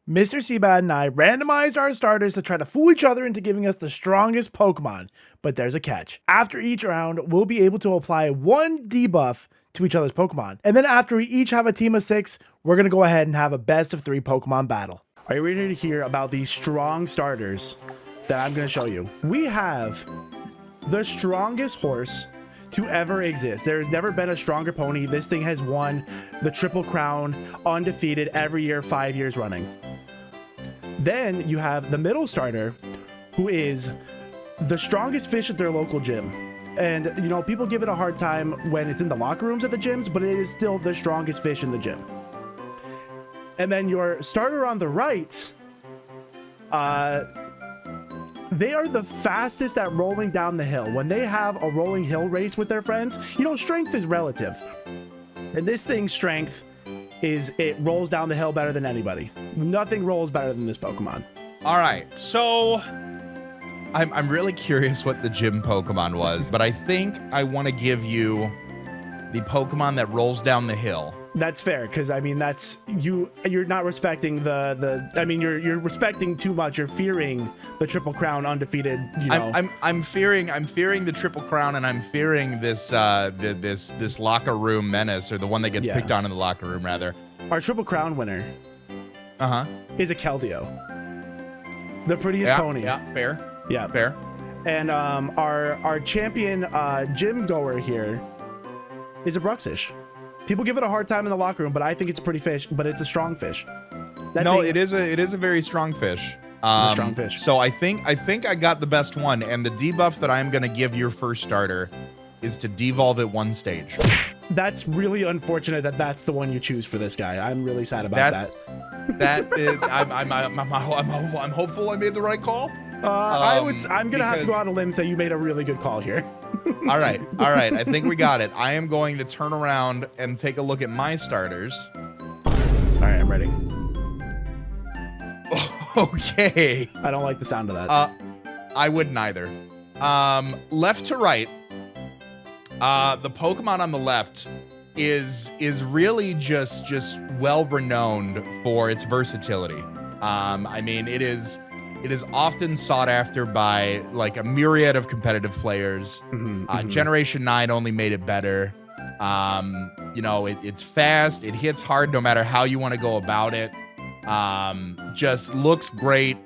Mr. Seabad and I randomized our starters to try to fool each other into giving us the strongest Pokemon, but there's a catch. After each round, we'll be able to apply one debuff to each other's Pokemon. And then after we each have a team of 6, we're going to go ahead and have a best of 3 Pokemon battle. Are you ready to hear about these strong starters that I'm going to show you? We have the strongest horse to ever exist. There's never been a stronger pony. This thing has won the Triple Crown undefeated every year, 5 years running. Then you have the middle starter, who is the strongest fish at their local gym. And, you know, people give it a hard time when it's in the locker rooms at the gyms, but it is still the strongest fish in the gym. And then your starter on the right, they are the fastest at rolling down the hill. When they have a rolling hill race with their friends, you know, strength is relative. And this thing's strength is it rolls down the hill better than anybody. Nothing rolls better than this Pokemon. All right, so I'm really curious what the gym Pokemon was, but I think I want to give you the Pokemon that rolls down the hill. That's fair, because I mean that's you're not respecting I mean you're respecting too much. You're fearing the Triple Crown undefeated, you know. I'm fearing the Triple Crown, and I'm fearing this this locker room menace, or the one that gets picked on in the locker room rather. Our Triple Crown winner is a Keldeo. The prettiest pony. Yeah, fair. Yeah. Fair. And our champion gym goer here is a Bruxish. People give it a hard time in the locker room, but I think it's a pretty fish, but it's a strong fish. It is a very strong fish. Strong fish. So I think I got the best one, and the debuff that I'm going to give your first starter is to devolve it 1 stage. That's really unfortunate that that's the one you choose for this guy. I'm really sad about that. I'm hopeful I made the right call. I'm gonna have to go out on a limb and say you made a really good call here. all right. I think we got it. I am going to turn around and take a look at my starters. All right, I'm ready. Okay. I don't like the sound of that. I wouldn't either. Left to right. The Pokemon on the left is really just well renowned for its versatility. I mean, it is often sought after by like a myriad of competitive players. Generation 9 only made it better. You know, it's fast. It hits hard no matter how you want to go about it. Just looks great.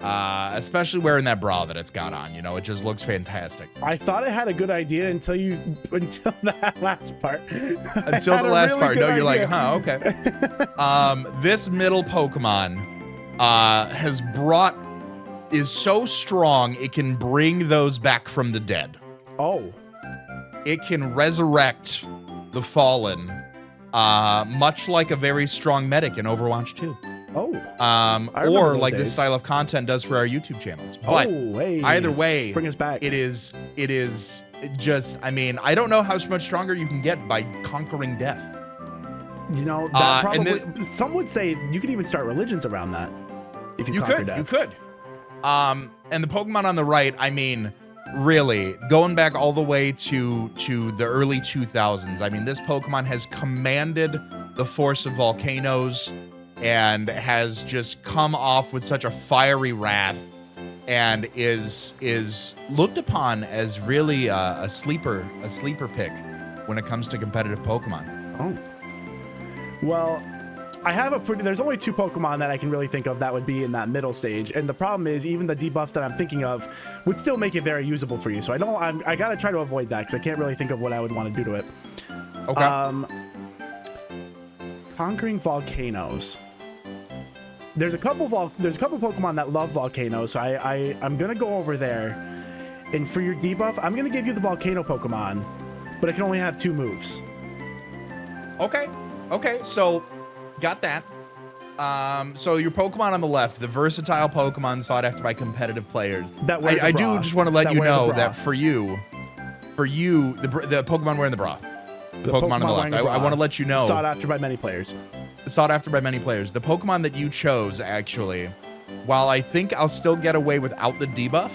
Especially wearing that bra that it's got on, you know, it just looks fantastic. I thought I had a good idea until that last part. Until the last part. No, you're like, huh, okay. This middle Pokemon is so strong it can bring those back from the dead. Oh. It can resurrect the fallen, much like a very strong medic in Overwatch 2. Oh. Or like this style of content does for our YouTube channels. But hey. Either way, bring us back. It is just, I mean, I don't know how much stronger you can get by conquering death. You know, that probably, some would say you could even start religions around that. If you conquer death. You could. And the Pokemon on the right, I mean, really, going back all the way to the early 2000s, I mean, this Pokemon has commanded the force of volcanoes and has just come off with such a fiery wrath, and is looked upon as really a sleeper pick when it comes to competitive Pokemon. Oh. Well, I have there's only 2 Pokemon that I can really think of that would be in that middle stage. And the problem is even the debuffs that I'm thinking of would still make it very usable for you. So I got to try to avoid that because I can't really think of what I would want to do to it. Okay. Conquering volcanoes. There's a couple Pokemon that love volcanoes. So I'm going to go over there. And for your debuff, I'm going to give you the volcano Pokemon, but it can only have 2 moves. Okay. So got that. So your Pokemon on the left, the versatile Pokemon sought after by competitive players. I do just want to let you know that for you, the Pokemon wearing the bra, the Pokemon on the left, I want to let you know. Sought after by many players. Sought after by many players. The Pokemon that you chose, actually, while I think I'll still get away without the debuff,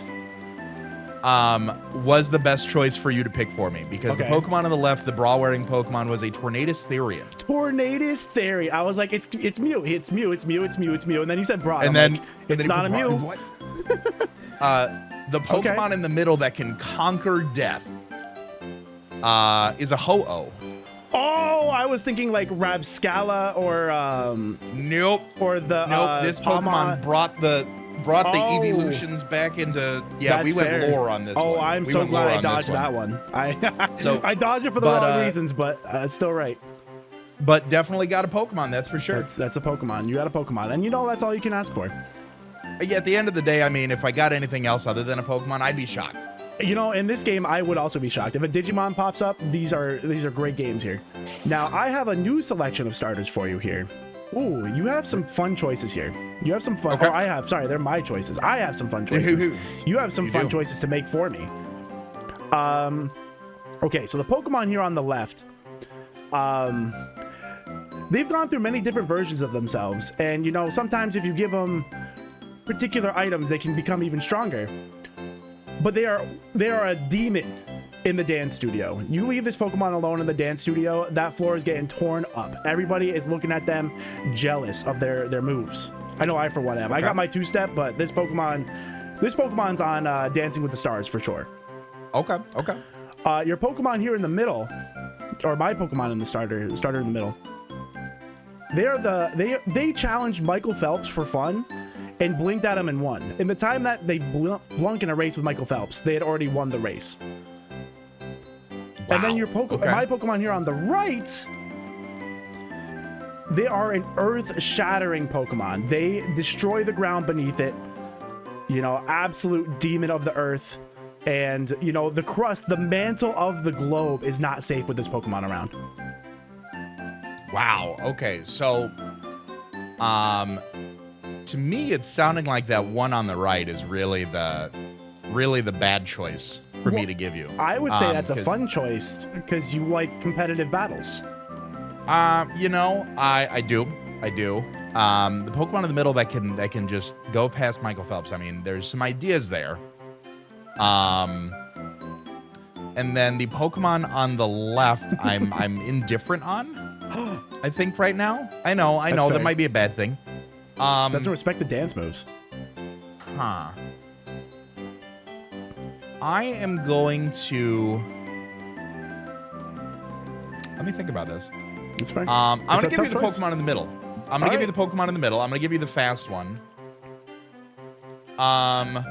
was the best choice for you to pick for me, because the Pokemon on the left, the bra-wearing Pokemon, was a Tornadus Therian. Tornadus Therian. I was like, it's Mew. It's Mew. It's Mew. It's Mew. It's Mew. And then you said bra. And then like, it's not a Mew. What? The Pokemon in the middle that can conquer death is a Ho-Oh. Oh, I was thinking like Rabscala or Nope. Or the this Pokemon brought the evolutions back into we went fair. lore on this one. Oh, I'm so glad I dodged that one. I dodged it for the wrong reasons, but it's still right. But definitely got a Pokemon, that's for sure. That's a Pokemon. You got a Pokemon, and you know that's all you can ask for. Yeah, at the end of the day, I mean, if I got anything else other than a Pokemon, I'd be shocked. You know, in this game, I would also be shocked. If a Digimon pops up, these are great games here. Now, I have a new selection of starters for you here. Ooh, you have some fun choices here. You have some fun. Okay. Oh, sorry, they're my choices. I have some fun choices. You have some fun choices to make for me. Okay, so the Pokemon here on the left, they've gone through many different versions of themselves. And, you know, sometimes if you give them particular items, they can become even stronger. But they are a demon in the dance studio. You leave this Pokemon alone in the dance studio, that floor is getting torn up. Everybody is looking at them, jealous of their moves. I know I for one am. I got my two-step, but this Pokemon's on Dancing with the Stars for sure. Okay. Your Pokemon here in the middle, or my Pokemon in the starter in the middle, they challenged Michael Phelps for fun and blinked at him and won. In the time that they blunk in a race with Michael Phelps, they had already won the race. Wow. And then my Pokemon here on the right, they are an earth-shattering Pokemon. They destroy the ground beneath it. You know, absolute demon of the earth. And, you know, the crust, the mantle of the globe is not safe with this Pokemon around. Wow. Okay. So, to me, it's sounding like that one on the right is really the bad choice for me to give you. I would say that's a fun choice because you like competitive battles. You know, I do. The Pokemon in the middle that can just go past Michael Phelps. I mean, there's some ideas there. And then the Pokemon on the left, I'm indifferent on. I think right now. I know that might be a bad thing. Doesn't respect the dance moves. Huh. I am going to. Let me think about this. It's fine. I'm going to give you the Pokemon in the middle. I'm going to give you the Pokemon in the middle. I'm going to give you the fast one. And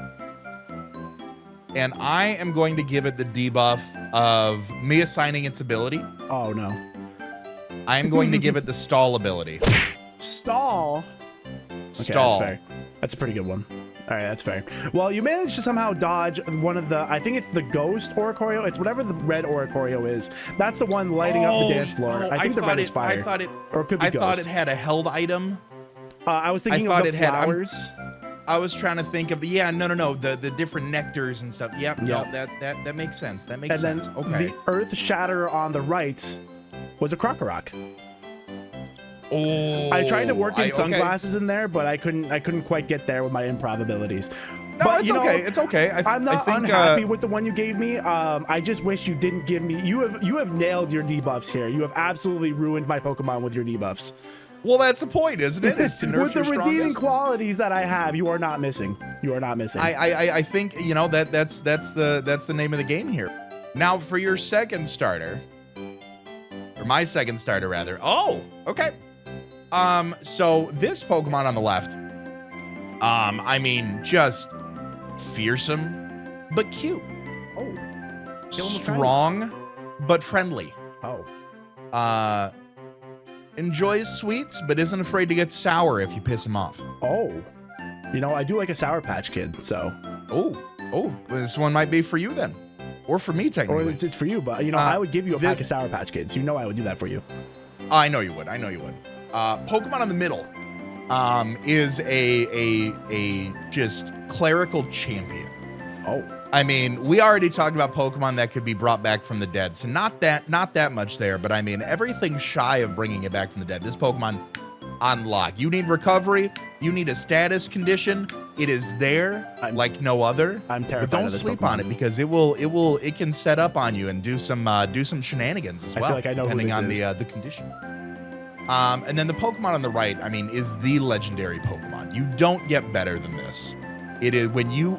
I am going to give it the debuff of me assigning its ability. Oh, no. I am going to give it the stall ability. Stall? Stall. Okay, that's fair. That's a pretty good one. All right, that's fair. Well, you managed to somehow dodge one of the, I think it's the ghost Oricorio. It's whatever the red Oricorio is. That's the one lighting up the dance floor. I think the red is fire. Or it could be I ghost. thought it had a held item. I was thinking of the flowers. I was trying to think of the different nectars and stuff. Yep. No, that makes sense. That makes sense. Then okay. The Earth Shatterer on the right was a Krokorok. Oh, I tried to work in sunglasses in there, but I couldn't quite get there with my improv abilities. No, but, it's okay. It's okay. I'm not unhappy with the one you gave me. I just wish you didn't give me. You have nailed your debuffs here. You have absolutely ruined my Pokemon with your debuffs. Well, that's the point, isn't it? Is to nerf with the your redeeming strongest. qualities that I have, you are not missing. You are not missing. I think that's the name of the game here. Now for your second starter, or my second starter rather. Oh, okay. So this Pokemon on the left, I mean, just fearsome, but cute. Oh, strong, but friendly. Oh. Enjoys sweets, but isn't afraid to get sour if you piss him off. Oh. You know, I do like a Sour Patch Kid, so. Oh, this one might be for you then. Or for me, technically. Or it's for you, but, you know, I would give you a pack of Sour Patch Kids. You know I would do that for you. I know you would. Pokemon in the middle is a just clerical champion. Oh. I mean, we already talked about Pokemon that could be brought back from the dead, so not that much there, but I mean, everything shy of bringing it back from the dead. This Pokemon on lock. You need recovery, you need a status condition, It is there like no other. I'm terrified. But don't of this sleep Pokemon. on it because it can set up on you and do some shenanigans as well. I feel like I know depending who this on the condition. And then the Pokemon on the right, I mean, is the legendary Pokemon. You don't get better than this. It is when you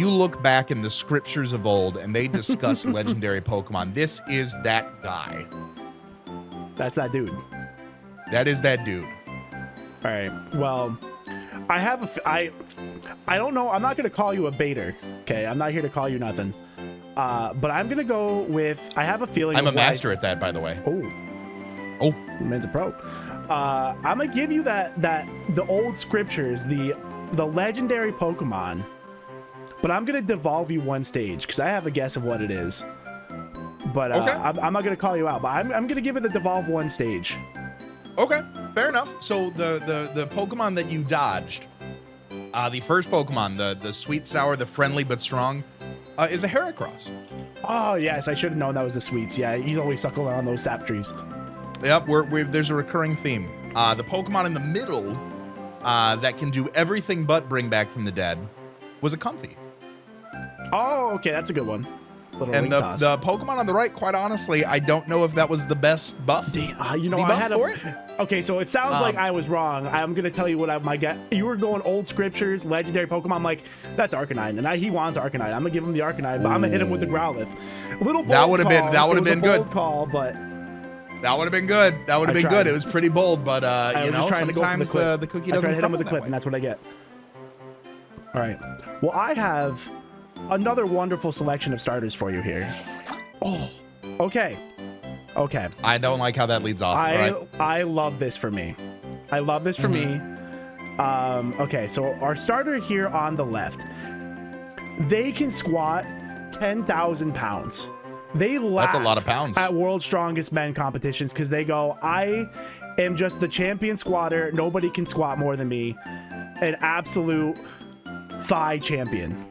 look back in the scriptures of old and they discuss legendary Pokemon, this is that guy. That's that dude. That is that dude. All right. Well, I have I don't know. I'm not going to call you a baiter. Okay. I'm not here to call you nothing. But I'm going to go with, I have a feeling. I'm a master at that, by the way. Oh, man's a pro. I'm going to give you that the old scriptures, the legendary Pokemon, but I'm going to devolve you one stage because I have a guess of what it is. But okay. I'm not going to call you out, but I'm going to give it the devolve one stage. Okay, fair enough. So the Pokemon that you dodged, the first Pokemon, the sweet, sour, the friendly but strong, is a Heracross. Oh, yes, I should have known that was the sweets. Yeah, he's always suckling on those sap trees. Yep, there's a recurring theme. The Pokemon in the middle that can do everything but bring back from the dead was a Comfy. Oh, okay, that's a good one. And the Pokemon on the right, quite honestly, I don't know if that was the best buff. I had for it. Okay, so it sounds like I was wrong. I'm gonna tell you what my guess. You were going old scriptures, legendary Pokemon. I'm like, that's Arcanine, and he wants Arcanine. I'm gonna give him the Arcanine, but I'm gonna hit him with the Growlithe. That would have been good. Bold call, but that would have been good. That would have been good. It was pretty bold, but sometimes the cookie doesn't. I tried to hit him with the clip, way. and that's what I get. All right. Well, I have another wonderful selection of starters for you here. Oh, okay. I don't like how that leads off. I love this for me. Okay, so our starter here on the left, they can squat 10,000 pounds. They laugh. That's a lot of pounds. At World's Strongest Men competitions because they go, I am just the champion squatter. Nobody can squat more than me. An absolute thigh champion.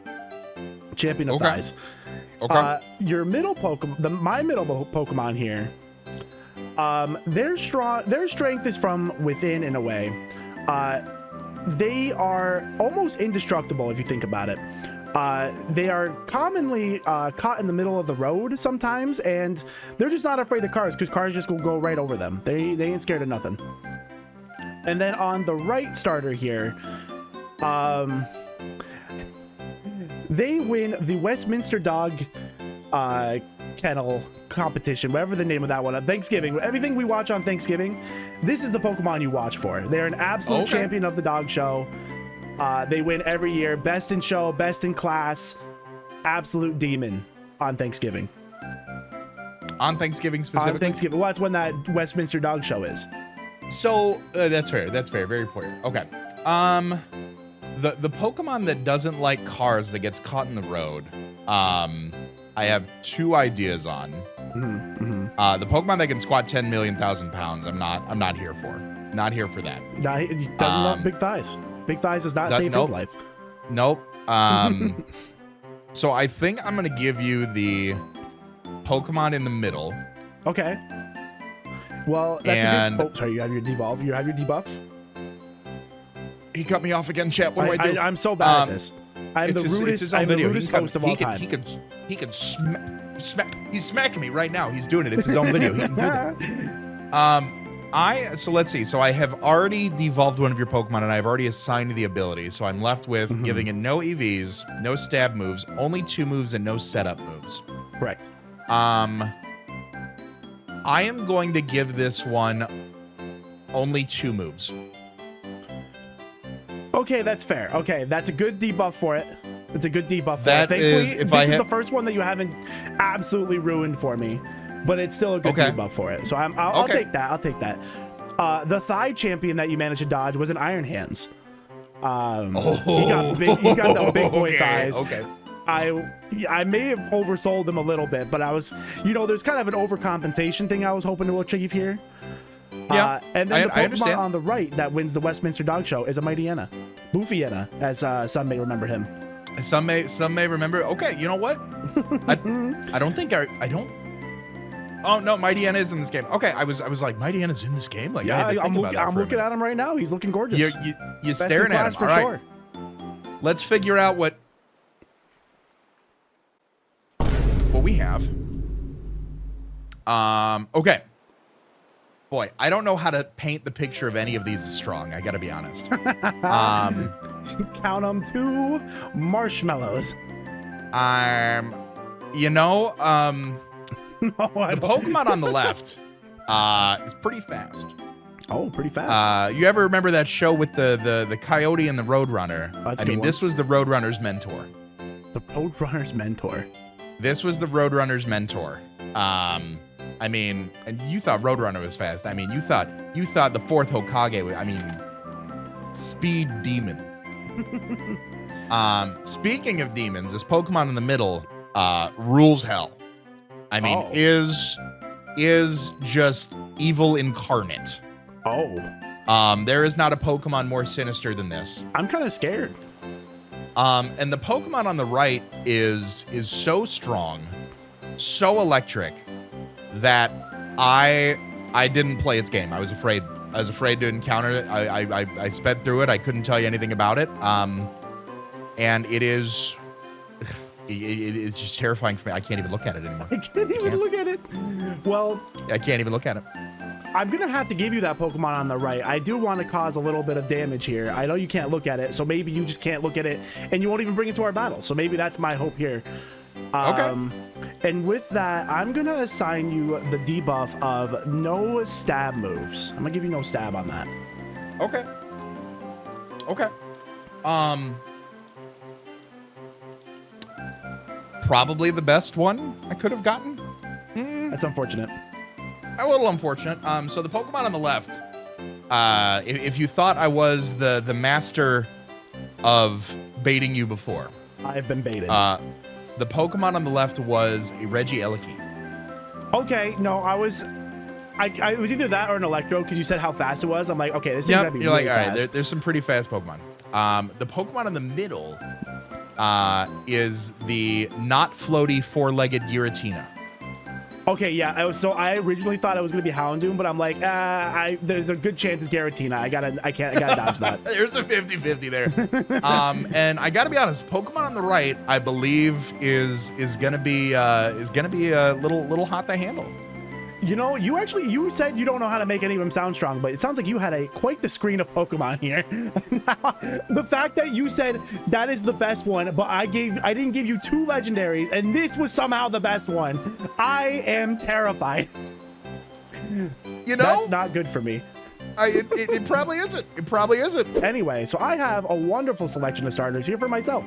Champion of thighs. Okay. Your middle Pokemon, my middle Pokemon here, their strength is from within in a way. They are almost indestructible if you think about it. They are commonly caught in the middle of the road sometimes, and they're just not afraid of cars because cars just will go right over them. They ain't scared of nothing. And then on the right starter here, they win the Westminster Dog Kennel competition, whatever the name of that one, on Thanksgiving. Everything we watch on Thanksgiving, this is the Pokemon you watch for. They're an absolute champion of the dog show. They win every year. Best in show, best in class, absolute demon on Thanksgiving. On Thanksgiving specifically? On Thanksgiving. Well, that's when that Westminster Dog Show is. So that's fair. That's fair. Very fair. Okay. The Pokemon that doesn't like cars that gets caught in the road, I have two ideas on. The Pokemon that can squat 10 million thousand pounds, I'm not here for. Not here for that. No, he doesn't love big thighs. Big thighs does not save his life. Nope. So I think I'm gonna give you the Pokemon in the middle. Okay. Well, that's a good. Oh, sorry. You have your devolve. You have your debuff. He cut me off again, chat. What do I do? I'm so bad at this. I'm the rudest. I'm the rudest host of all time. He could smack. He's smacking me right now. He's doing it. It's his own video. He can do that. So let's see. So I have already devolved one of your Pokemon, and I've already assigned the ability. So I'm left with giving it no EVs, no stab moves, only 2 moves, and no setup moves. Correct. I am going to give this one only 2 moves. Okay, that's fair. Okay, that's a good debuff for it. It's a good debuff for that it. Is, Thankfully, this is the first one that you haven't absolutely ruined for me, but it's still a good debuff for it. So I'll take that. I'll take that. The thigh champion that you managed to dodge was an Iron Hands. He got the big boy thighs. Okay. I may have oversold him a little bit, but I was, there's kind of an overcompensation thing I was hoping to achieve here. Yeah, and then the Pokemon understand. on the right that wins the Westminster Dog Show is a Mightyena. Boofyena, as some may remember him. Some may remember. Okay, you know what? I don't think I don't. Oh no, Mightyena is in this game. Okay, I was like, Mightyena's in this game. Like, yeah, I'm looking at him right now. He's looking gorgeous. You're staring at him. For all right. sure. let's figure out what we have. Okay. Boy, I don't know how to paint the picture of any of these as strong. I gotta be honest. Count them, 2 marshmallows. You know, No, the Pokemon on the left is pretty fast. Oh, pretty fast. You ever remember that show with the Coyote and the Roadrunner? That's a I good mean, one. this was the Roadrunner's mentor. The Roadrunner's mentor. This was the Roadrunner's mentor. I mean, and you thought Roadrunner was fast. I mean, you thought the 4th Hokage was, I mean, speed demon. Speaking of demons, this Pokemon in the middle rules hell. I mean, is just evil incarnate. Oh. There is not a Pokemon more sinister than this. I'm kind of scared. And the Pokemon on the right is so strong, so electric, that I didn't play its game. I was afraid to encounter it. I sped through it. I couldn't tell you anything about it. And it's just terrifying for me. I can't even look at it anymore. I can't even look at it. Well, I can't even look at it. I'm going to have to give you that Pokemon on the right. I do want to cause a little bit of damage here. I know you can't look at it, so maybe you just can't look at it, and you won't even bring it to our battle. So maybe that's my hope here. Okay. And with that, I'm going to assign you the debuff of no stab moves. I'm going to give you no stab on that. Okay. Okay. Probably the best one I could have gotten. That's unfortunate. A little unfortunate. So the Pokemon on the left, if you thought I was the master of baiting you before, I've been baited. the Pokemon on the left was a Regieleki. Okay, no, I was either that or an Electro because you said how fast it was. I'm like, okay, this thing's gonna be you're really like, all fast. right, there's some pretty fast Pokemon. The Pokemon in the middle is the not floaty 4-legged Giratina. Okay, yeah. I originally thought it was gonna be Houndoom, but I'm like, there's a good chance it's Giratina. I gotta dodge that. There's a 50-50 there. And I gotta be honest, Pokemon on the right, I believe is gonna be a little hot to handle. You know, you said you don't know how to make any of them sound strong, but it sounds like you had quite the screen of Pokemon here. The fact that you said that is the best one, but I didn't give you 2 legendaries, and this was somehow the best one. I am terrified. You know, that's not good for me. It probably isn't. It probably isn't. Anyway, so I have a wonderful selection of starters here for myself.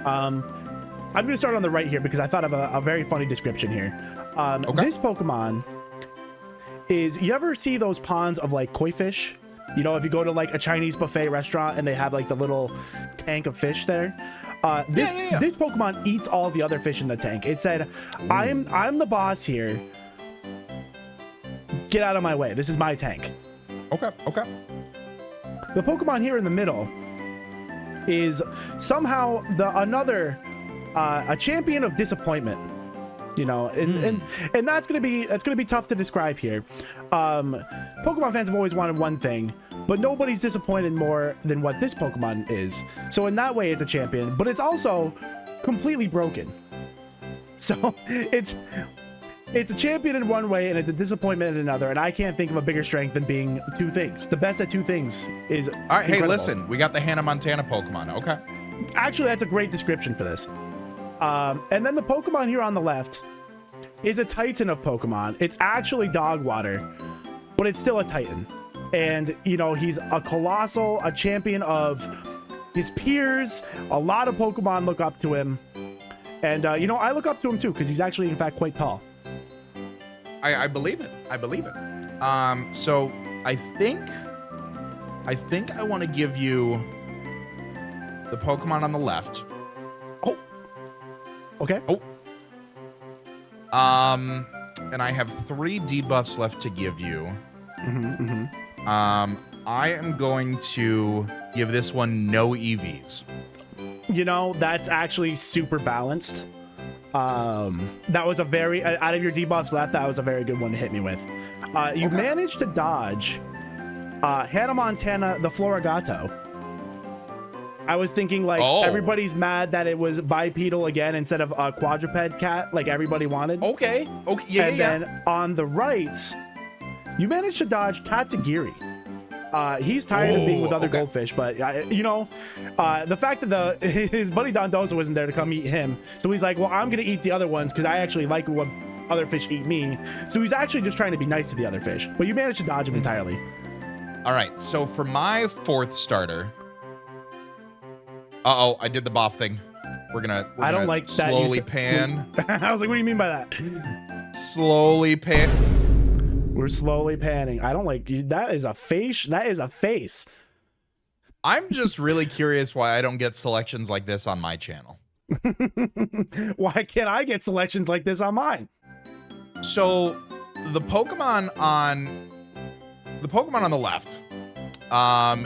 I'm going to start on the right here because I thought of a very funny description here. Okay. This Pokemon is, you ever see those ponds of like koi fish? You know, if you go to like a Chinese buffet restaurant and they have like the little tank of fish there. This Pokemon eats all the other fish in the tank. It said, I'm the boss here. Get out of my way. This is my tank. Okay. The Pokemon here in the middle is somehow a champion of disappointment, you know, and that's gonna be tough to describe here. Pokemon fans have always wanted one thing, but nobody's disappointed more than what this Pokemon is. So in that way, it's a champion, but it's also completely broken. So it's a champion in one way and it's a disappointment in another, and I can't think of a bigger strength than being 2 things. The best at 2 things is all right. incredible. Hey, listen, we got the Hannah Montana Pokemon. Okay. Actually, that's a great description for this. And then the Pokemon here on the left is a Titan of Pokemon. It's actually Dogwater, but it's still a Titan. And, you know, he's a colossal, a champion of his peers. A lot of Pokemon look up to him. And, you know, I look up to him too, because he's actually, in fact, quite tall. I believe it. So I think I want to give you the Pokemon on the left. Okay. And I have 3 debuffs left to give you. I am going to give this one no EVs. You know, that's actually super balanced. That was a very, out of your debuffs left, that was a very good one to hit me with. You managed to dodge Hannah Montana, the Florigato. I was thinking like everybody's mad that it was bipedal again instead of a quadruped cat, like everybody wanted. Okay. Yeah, and then on the right, you managed to dodge Tatsugiri. He's tired of being with other goldfish, but you know, the fact that his buddy Dondozo wasn't there to come eat him, so he's like, well, I'm gonna eat the other ones because I actually like when other fish eat me. So he's actually just trying to be nice to the other fish, but you managed to dodge him entirely. All right, so for my 4th starter, I did the boff thing. We're gonna I don't like slowly pan. I was like, what do you mean by that? Slowly pan. We're slowly panning. I don't like you. That is a face. That is a face. I'm just really curious why I don't get selections like this on my channel. Why can't I get selections like this on mine? So the Pokemon on the left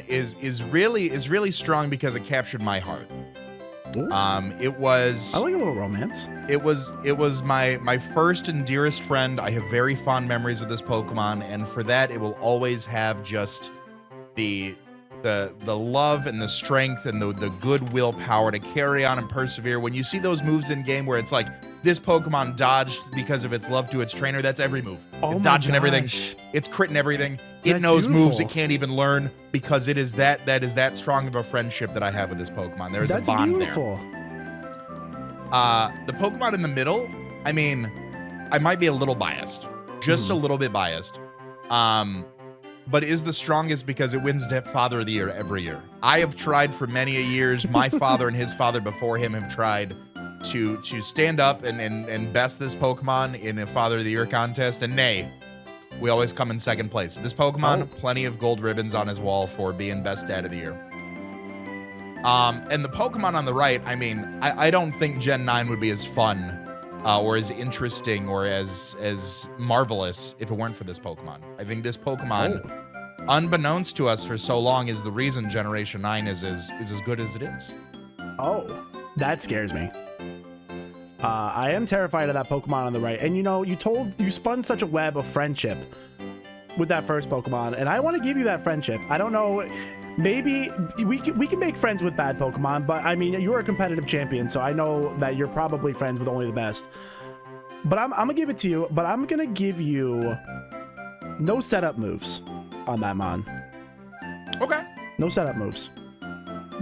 is really strong because it captured my heart. Ooh. It was, I like a little romance. It was my first and dearest friend. I have very fond memories with this Pokemon, and for that it will always have just the love and the strength and the good willpower to carry on and persevere. When you see those moves in game where it's like this Pokemon dodged because of its love to its trainer, that's every move. It's dodging everything. It's critting everything. It knows moves it can't even learn because it is that strong of a friendship that I have with this Pokemon. There's a bond there. The Pokemon in the middle, I mean, I might be a little biased, just a little bit biased, but is the strongest because it wins Father of the Year every year. I have tried for many a years. My father and his father before him have tried to stand up and best this Pokemon in a Father of the Year contest, and nay, we always come in second place. This Pokemon, plenty of gold ribbons on his wall for being best dad of the year. And the Pokemon on the right, I mean, I don't think Gen 9 would be as fun or as interesting or as marvelous if it weren't for this Pokemon. I think this Pokemon, unbeknownst to us for so long, is the reason Generation 9 is as good as it is. Oh, that scares me. I am terrified of that Pokemon on the right. And you know, you spun such a web of friendship with that first Pokemon, and I want to give you that friendship. I don't know, maybe we can make friends with bad Pokemon, but I mean, you're a competitive champion, so I know that you're probably friends with only the best. But I'm gonna give it to you, but I'm gonna give you no setup moves on that Mon. Okay. No setup moves.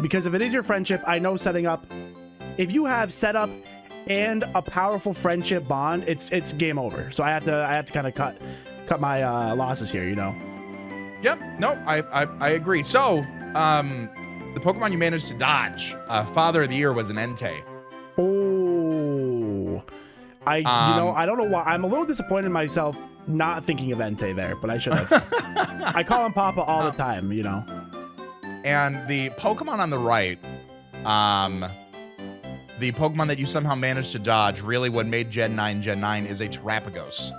Because if it is your friendship, I know setting up, if you have setup and a powerful friendship bond, it's game over. So I have to kind of cut my losses here, you know. Yep. No, I agree. So, the Pokemon you managed to dodge, Father of the Year, was an Entei. Oh, you know, I don't know why. I'm a little disappointed in myself not thinking of Entei there, but I should have. I call him Papa all the time, you know. And the Pokemon on the right, the Pokemon that you somehow managed to dodge, really what made Gen 9 Gen 9 is a Terrapagos.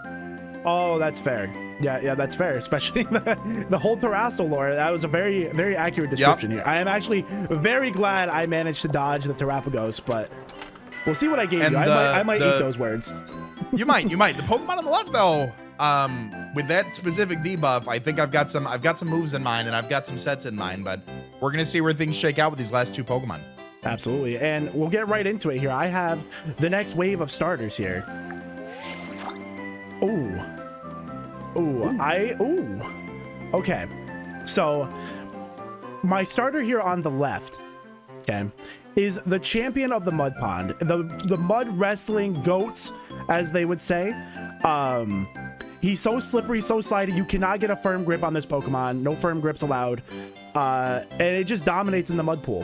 Oh, that's fair. Yeah, that's fair. Especially the whole Terrasol lore. That was a very, very accurate description here. I am actually very glad I managed to dodge the Terrapagos, but we'll see what I gave you. I might eat those words. You might. The Pokemon on the left, though, with that specific debuff, I think I've got some moves in mind and I've got some sets in mind, but we're gonna see where things shake out with these last two Pokemon. Absolutely, and we'll get right into it here. I have the next wave of starters here. Okay, so my starter here on the left, okay, is the champion of the mud pond, the mud wrestling goats, as they would say. He's so slippery, so slidey, you cannot get a firm grip on this Pokemon. No firm grips allowed, and it just dominates in the mud pool.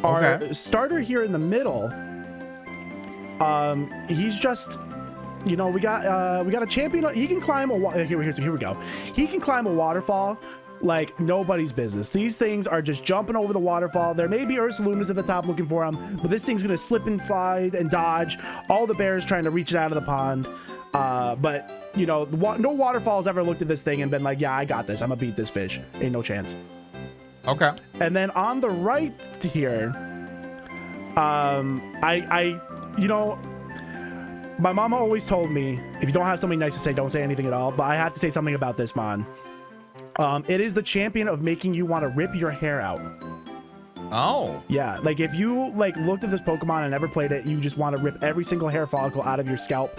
Our starter here in the middle, he's just, you know, we got a champion. He can climb a here we go. He can climb a waterfall like nobody's business. These things are just jumping over the waterfall. There may be Ursalunas at the top looking for him, but this thing's gonna slip and slide and dodge all the bears trying to reach it out of the pond. But you know, no waterfalls ever looked at this thing and been like, yeah, I got this. I'm gonna beat this fish. Ain't no chance. Okay. And then on the right here, you know, my mama always told me, if you don't have something nice to say, don't say anything at all. But I have to say something about this Mon. It is the champion of making you want to rip your hair out. Oh. Yeah, like if you like looked at this Pokemon and never played it, you just want to rip every single hair follicle out of your scalp.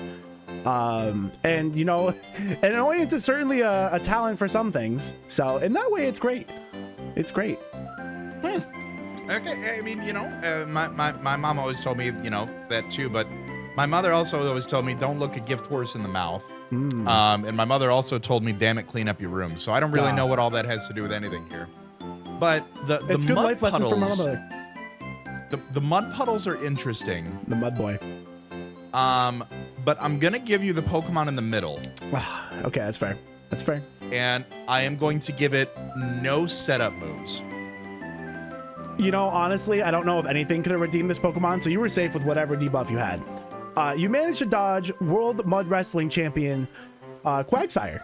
And you know, an annoyance is certainly a talent for some things. So in that way, it's great. It's great. Okay, I mean, you know, my mom always told me, you know, that too, but my mother also always told me, don't look a gift horse in the mouth. And my mother also told me, damn it, clean up your room. So I don't really know what all that has to do with anything here. But it's good life lessons from my mother. The mud puddles are interesting. The mud boy. But I'm gonna give you the Pokemon in the middle. Okay, that's fair. That's fair. And I am going to give it no setup moves. You know, honestly, I don't know if anything could have redeemed this Pokemon, so you were safe with whatever debuff you had. You managed to dodge World Mud Wrestling Champion Quagsire.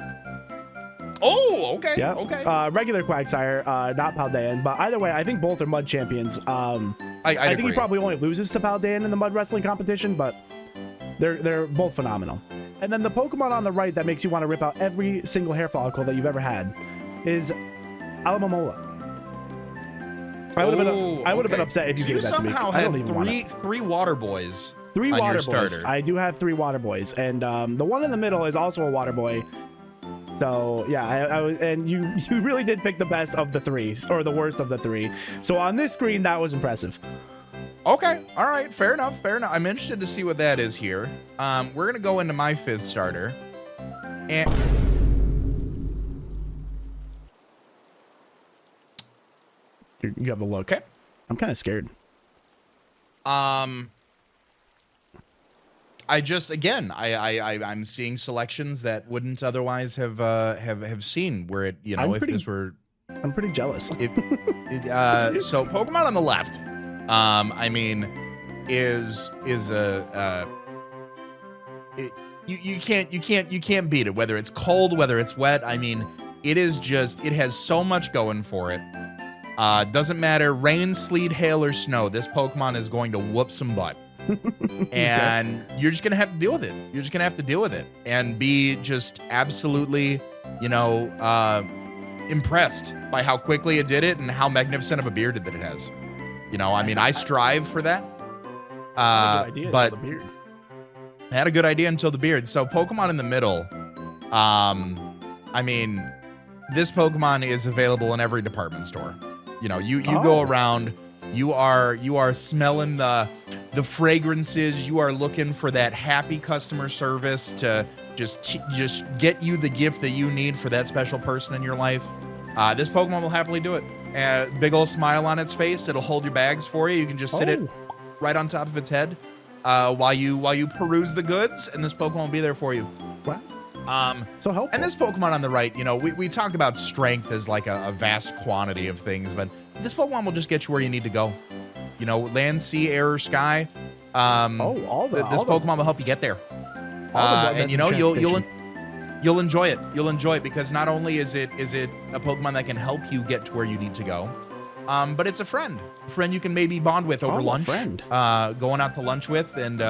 Oh, okay. Yeah. Okay. Regular Quagsire, not Paldean, but either way, I think both are Mud champions. I think he probably only loses to Paldean in the Mud Wrestling competition, but they're both phenomenal. And then the Pokemon on the right that makes you want to rip out every single hair follicle that you've ever had is Alamomola. I would have been upset if you gave that to me. I don't even want it. Three water boys. Three on water your boys. starter. I do have 3 water boys, and the one in the middle is also a water boy. So yeah, I was, and you really did pick the best of the 3, or the worst of the 3. So on this screen, that was impressive. Okay, all right, fair enough, fair enough. I'm interested to see what that is here. We're gonna go into my 5th starter, and you have a look. Okay. I'm kind of scared. I just I'm seeing selections that wouldn't otherwise have seen where it, you know, I'm pretty jealous. So Pokemon on the left, I mean, you can't beat it, whether it's cold, whether it's wet. I mean, it has so much going for it. Doesn't matter, rain, sleet, hail, or snow, this Pokemon is going to whoop some butt. And you're just gonna have to deal with it. You're just gonna have to deal with it and be just absolutely, you know, impressed by how quickly it did it and how magnificent of a beard that it has. You know, I mean, I strive for that. But I had a good idea until the beard. So Pokemon in the middle, I mean, this Pokemon is available in every department store. You know, you go around, you are smelling the fragrances, you are looking for that happy customer service to just get you the gift that you need for that special person in your life. This Pokemon will happily do it. Big old smile on its face. It'll hold your bags for you. You can just sit it right on top of its head while you peruse the goods, and this Pokemon will be there for you. Wow. So helpful. And this Pokemon on the right, you know, we talked about strength as like a vast quantity of things, but this Pokemon will just get you where you need to go. You know, land, sea, air, or sky. This Pokemon will help you get there. And you know, you'll enjoy it. You'll enjoy it because not only is it a Pokemon that can help you get to where you need to go, but it's a friend you can maybe bond with over lunch. Going out to lunch with, and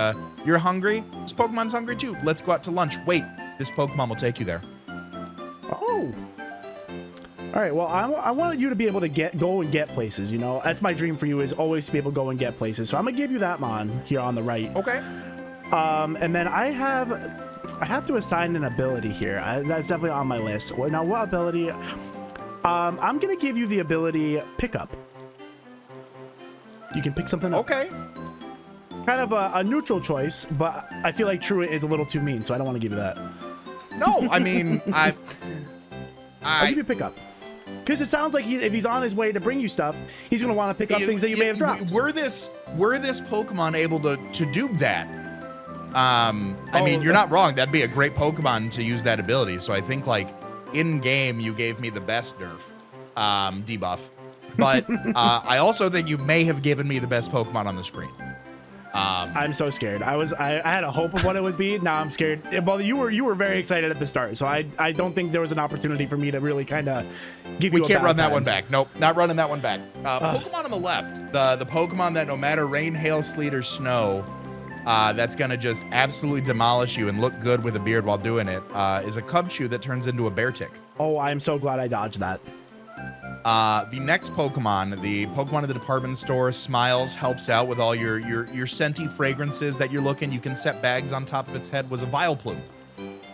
you're hungry. This Pokemon's hungry too. Let's go out to lunch. Wait, this Pokemon will take you there. Oh. All right, well, I want you to be able to go and get places, you know? That's my dream for you, is always to be able to go and get places. So I'm going to give you that Mon here on the right. Okay. And then I have to assign an ability here. That's definitely on my list. Now, what ability? I'm going to give you the ability Pickup. You can pick something up. Okay. Kind of a neutral choice, but I feel like Truant is a little too mean, so I don't want to give you that. No, I mean, I'll give you Pickup. Because it sounds like if he's on his way to bring you stuff, he's going to want to pick up things that you may have dropped. Were this Pokemon able to do that? I mean, you're not wrong. That'd be a great Pokemon to use that ability. So I think, like, in-game, you gave me the best nerf debuff. But I also think you may have given me the best Pokemon on the screen. I'm so scared. I had a hope of what it would be. Now I'm scared. Well, you were very excited at the start, so I don't think there was an opportunity for me to really kind of give you. We can't run that one back. Nope, not running that one back. Pokemon on the left, the Pokemon that no matter rain, hail, sleet, or snow, that's gonna just absolutely demolish you and look good with a beard while doing it, is a Cubchoo that turns into a Beartic. Oh, I'm so glad I dodged that. The next Pokemon, the Pokemon at the department store, smiles, helps out with all your scenty fragrances that you're looking. You can set bags on top of its head. Was a Vileplume.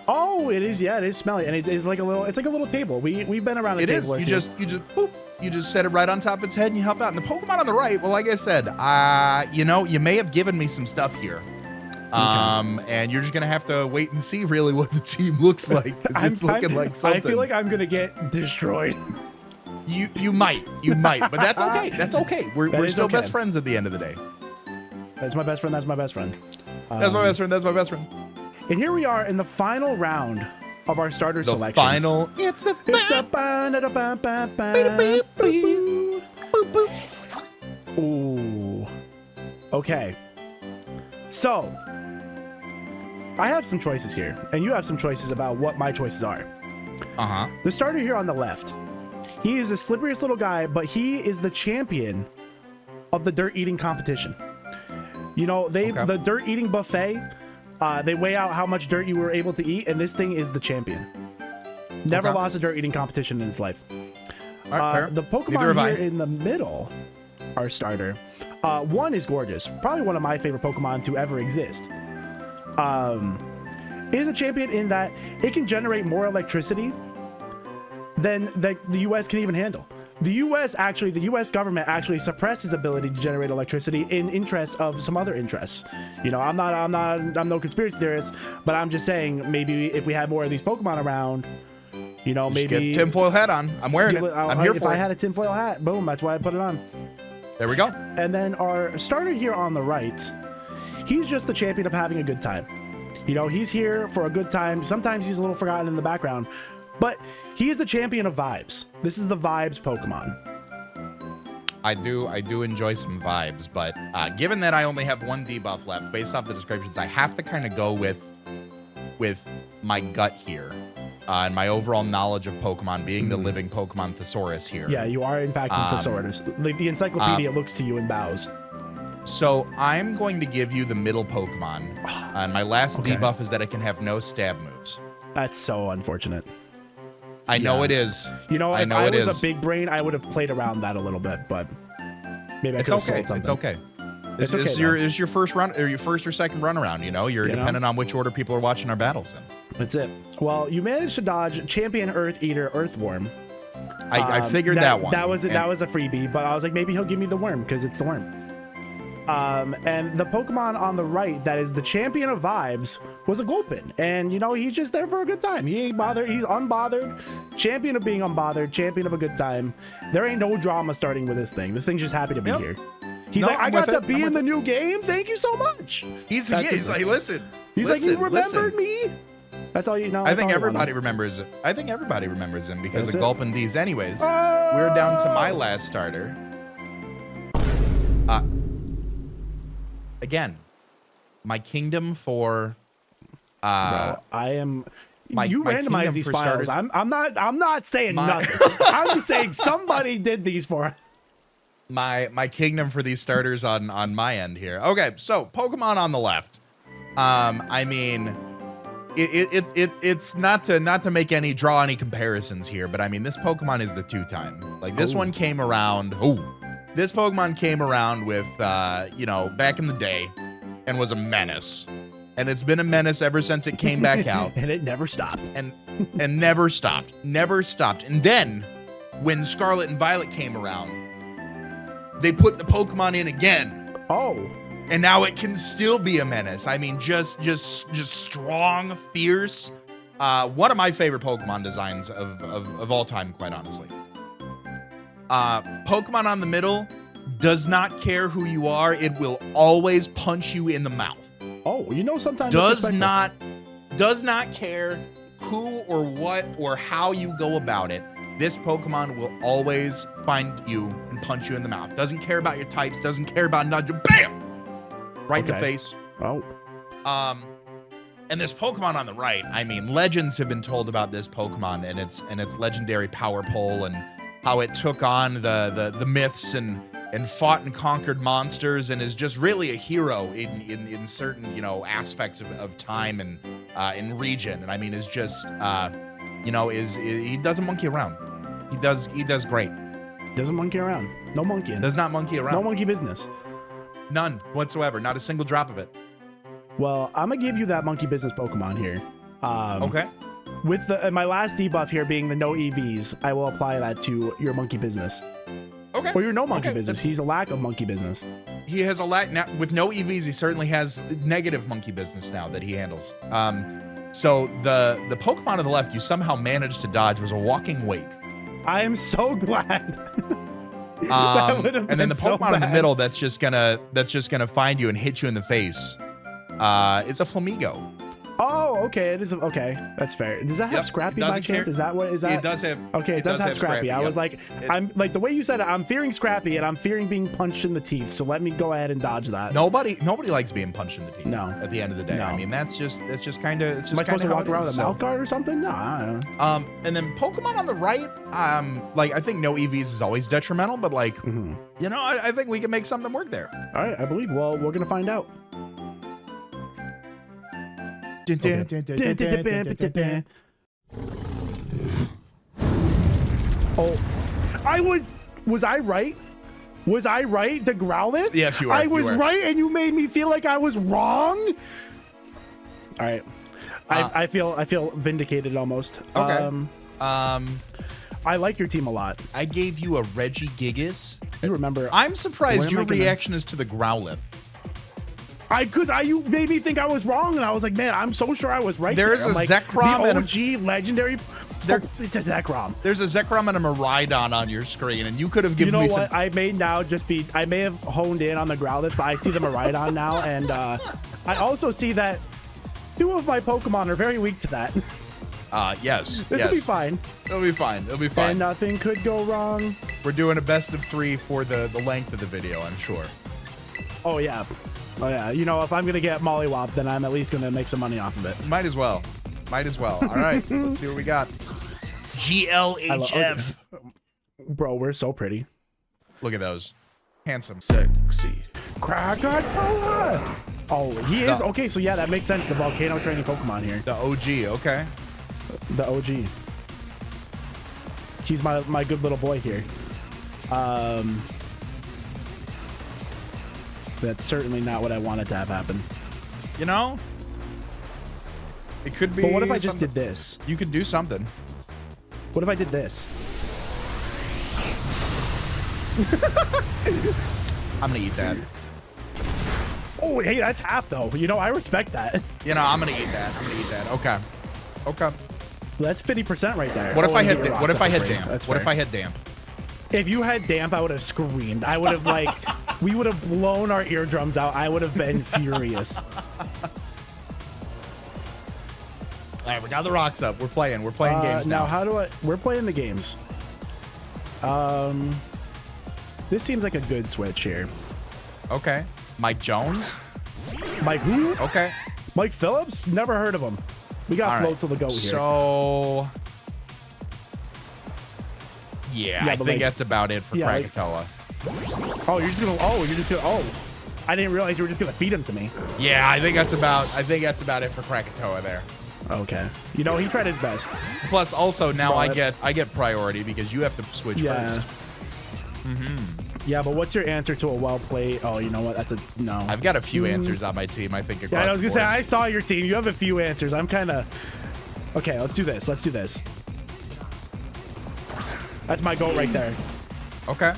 Oh, it is. Yeah, it is smelly, and it is like a little. It's like a little table. We've been around a table. It is. You just boop. You just set it right on top of its head and you help out. And the Pokemon on the right, well, like I said, you may have given me some stuff here. And you're just gonna have to wait and see really what the team looks like. 'Cause it's looking like something. I feel like I'm gonna get destroyed. You might, but that's okay. That's okay. We're still best friends at the end of the day. That's my best friend. That's my best friend. That's my best friend. That's my best friend. And here we are in the final round of our starter selections. It's the Ooh. Okay. So, I have some choices here, and you have some choices about what my choices are. The starter here on the left, he is the slipperiest little guy, but he is the champion of the dirt eating competition. You know, the dirt eating buffet, they weigh out how much dirt you were able to eat, and this thing is the champion. Never lost a dirt eating competition in his life. All right, fair. The Pokemon here in the middle, our starter, one is gorgeous. Probably one of my favorite Pokemon to ever exist. It is a champion in that it can generate more electricity than the U.S. can even handle. The U.S. government actually suppressed his ability to generate electricity in interest of some other interests. You know, I'm no conspiracy theorist, but I'm just saying maybe if we had more of these Pokemon around, you know, just maybe get tinfoil hat on. I'm wearing it. I'm here for it. If I had a tinfoil hat, boom, that's why I put it on. There we go. And then our starter here on the right, he's just the champion of having a good time. You know, he's here for a good time. Sometimes he's a little forgotten in the background, but he is the champion of vibes. This is the vibes Pokemon. I do enjoy some vibes, but given that I only have one debuff left, based off the descriptions, I have to kind of go with my gut here. And my overall knowledge of Pokemon, being the living Pokemon thesaurus here. Yeah, you are in fact a thesaurus. Like the encyclopedia looks to you and bows. So I'm going to give you the middle Pokemon. And my last debuff is that it can have no stab moves. That's so unfortunate. I know it is. You know, if I was a big brain, I would have played around that a little bit, but maybe I could have sold something. It's okay. This is your first run, or your first or second run around. You know, you're dependent on which order people are watching our battles in. That's it. Well, you managed to dodge Champion Earth Eater Earthworm. I figured that one. That was a freebie, but I was like, maybe he'll give me the worm because it's the worm. And the Pokemon on the right that is the champion of vibes was a Gulpin, and you know, he's just there for a good time. He ain't bothered. He's unbothered. Champion of being unbothered. Champion of a good time. There ain't no drama starting with this thing. This thing's just happy to be here. He's like, I got to be in the new game. Thank you so much. He's like, listen. He's like, you remembered me. That's all you know. I think everybody remembers it. I think everybody remembers him because of Gulpin D's. Anyways, we're down to my last starter. Again, my kingdom for. Bro, I am. You my randomize these files. I'm not saying nothing. I'm just saying somebody did these for us. My kingdom for these starters on my end here. Okay, so Pokemon on the left. I mean, it's not to make draw any comparisons here, but I mean, this Pokemon is the two-time. Like this one came around. This Pokemon came around with you know, back in the day, and was a menace. And it's been a menace ever since it came back out. And it never stopped. And never stopped. Never stopped. And then when Scarlet and Violet came around, they put the Pokemon in again. Oh. And now it can still be a menace. I mean, just strong, fierce. One of my favorite Pokemon designs of all time, quite honestly. Pokemon on the middle does not care who you are. It will always punch you in the mouth. Oh, you know, sometimes does not care who or what or how you go about it. This Pokemon will always find you and punch you in the mouth. Doesn't care about your types. Doesn't care about nudge. Bam! Right in the face. Oh. And this Pokemon on the right. I mean, legends have been told about this Pokemon and its legendary power pole and how it took on the myths and fought and conquered monsters and is just really a hero in certain, you know, aspects of time and in region. And I mean, is just you know, he doesn't monkey around. He does great. Doesn't monkey around. No monkeying. Does not monkey around. No monkey business. None whatsoever. Not a single drop of it. Well, I'm gonna give you that monkey business Pokemon here. Okay. With my last debuff here being the no EVs, I will apply that to your monkey business. Okay. Or your no monkey Okay. business. He's a lack of monkey business. He has a lack now with no EVs. He certainly has negative monkey business now that he handles. So the Pokemon on the left you somehow managed to dodge was a walking wake. I am so glad. That would've And then been the so Pokemon in the bad. middle that's just gonna find you and hit you in the face. It's a Flamigo. Oh, okay. It is okay. That's fair. Does that have Yep, Scrappy it by doesn't chance? care. Is that what is that? It does have. Okay, it does have Scrappy. I yep. was like, I'm like the way you said it. I'm fearing Scrappy, and I'm fearing being punched in the teeth. So let me go ahead and dodge that. Nobody likes being punched in the teeth. No. At the end of the day, No. I mean that's just kind of. Am I supposed to walk around with a mouth guard or something? No, I don't know. And then Pokemon on the right, like I think no EVs is always detrimental, but like you know, I think we can make something work there. All right, I believe. Well, we're gonna find out. Oh, was I right? Was I right? The Growlithe? Yes, you were. I was You were. right, and you made me feel like I was wrong. All right, I feel vindicated almost. Okay. I like your team a lot. I gave you a Regigigas. You remember? I'm surprised Where am your I gonna- reaction is to the Growlithe. You made me think I was wrong, and I was like, man, I'm so sure I was right. There is I'm a like, Zekrom the and a- OG legendary. It says Zekrom. There's a Zekrom and a Miraidon on your screen, and you could have You given know me what? some. I may have honed in on the Growlithe, but I see the Miraidon now, and I also see that 2 of my Pokemon are very weak to that. Yes. This will be fine, It'll be fine. It'll be fine. and nothing could go wrong. We're doing a best of 3 for the length of the video, I'm sure. Oh yeah. You know, if I'm gonna get Mollywop, then I'm at least gonna make some money off of it. Might as well. All right. Let's see what we got. GLHF. Bro, we're so pretty. Look at those. Handsome. Sexy. Krakatoa! Oh, he is? No. Okay, so yeah, that makes sense. The volcano training Pokemon here. The OG. Okay. The OG. He's my good little boy here. That's certainly not what I wanted to have happen. You know, it could be. But what if I just something- did this? You could do something. What if I did this? I'm gonna eat that. Oh, hey, that's half though. You know, I respect that. You know, I'm gonna eat that. Okay. Okay. That's 50% right there. What if Oh, I and had? get your What if rocks I up had for free. damp? That's What if fair. I had damp? If you had damp, I would have screamed. I would have like, we would have blown our eardrums out. I would have been furious. All right, we got the rocks up. We're playing games now. How do I? We're playing the games. This seems like a good switch here. Okay. Mike Jones. Mike who? Okay. Mike Phillips? Never heard of him. We got All right. floats of the goat here. So. Yeah, Yeah, I but think like- that's about it for yeah, like- Krakatoa. Oh, you're just gonna. Oh, I didn't realize you were just gonna feed him to me. Yeah, I think that's about it for Krakatoa there. Okay. You know, he tried his best. Plus, also now But- I get priority because you have to switch Yeah. first. Yeah, but what's your answer to a well played? Oh, you know what? That's a no. I've got a few answers on my team. I think across Yeah, I was the gonna say board. I saw your team. You have a few answers. I'm kind of. Okay, let's do this. Let's do this. That's my goat right there. Okay.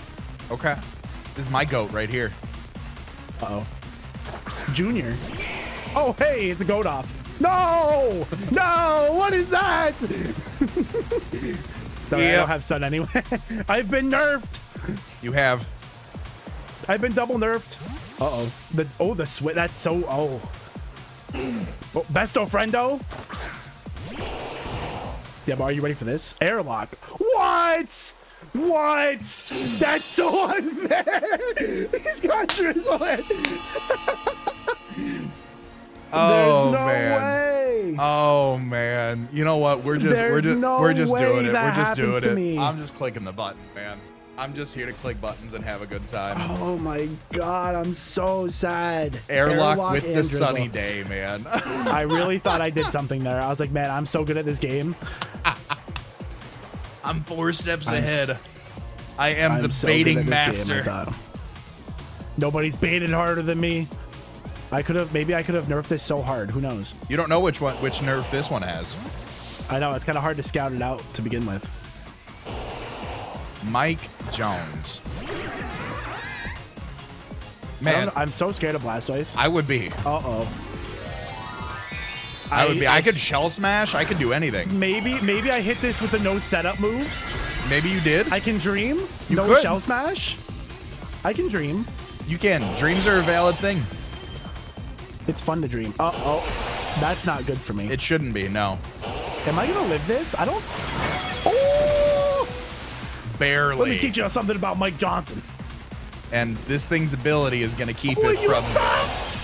Okay. This is my goat right here. Uh-oh. Junior. Oh, hey, it's a goat off. No! No! What is that? Sorry, I Yep. don't have sun anyway. I've been nerfed. You have. I've been double nerfed. Uh-oh. The switch. That's so... Oh, besto friendo. Yeah, but are you ready for this? Airlock. What? What? That's so unfair. He's got drizzle in. Oh There's no man. way. Oh man. You know what? We're just There's no we're just way doing it. that We're just doing happens to it. me. I'm just clicking the button, man. I'm just here to click buttons and have a good time. Oh my god, I'm so sad. Airlock with and the drizzle. sunny day, man. I really thought I did something there. I was like, man, I'm so good at this game. I'm 4 steps ahead. I am I'm the so good baiting at this master. game, I thought. Nobody's baited harder than me. Maybe I could have nerfed this so hard. Who knows? You don't know which nerf this one has. I know, it's kind of hard to scout it out to begin with. Mike Jones. Man, I'm so scared of Blastoise. I would be. Uh-oh. I would be. I could shell smash. I could do anything. Maybe I hit this with the no setup moves. Maybe you did. I can dream. You no could. shell smash. I can dream. You can. Dreams are a valid thing. It's fun to dream. Uh-oh. That's not good for me. It shouldn't be. No. Am I gonna live this? I don't. Oh! Barely. Let me teach you something about Mike Johnson. And this thing's ability is going to keep Oh, it you from... fast!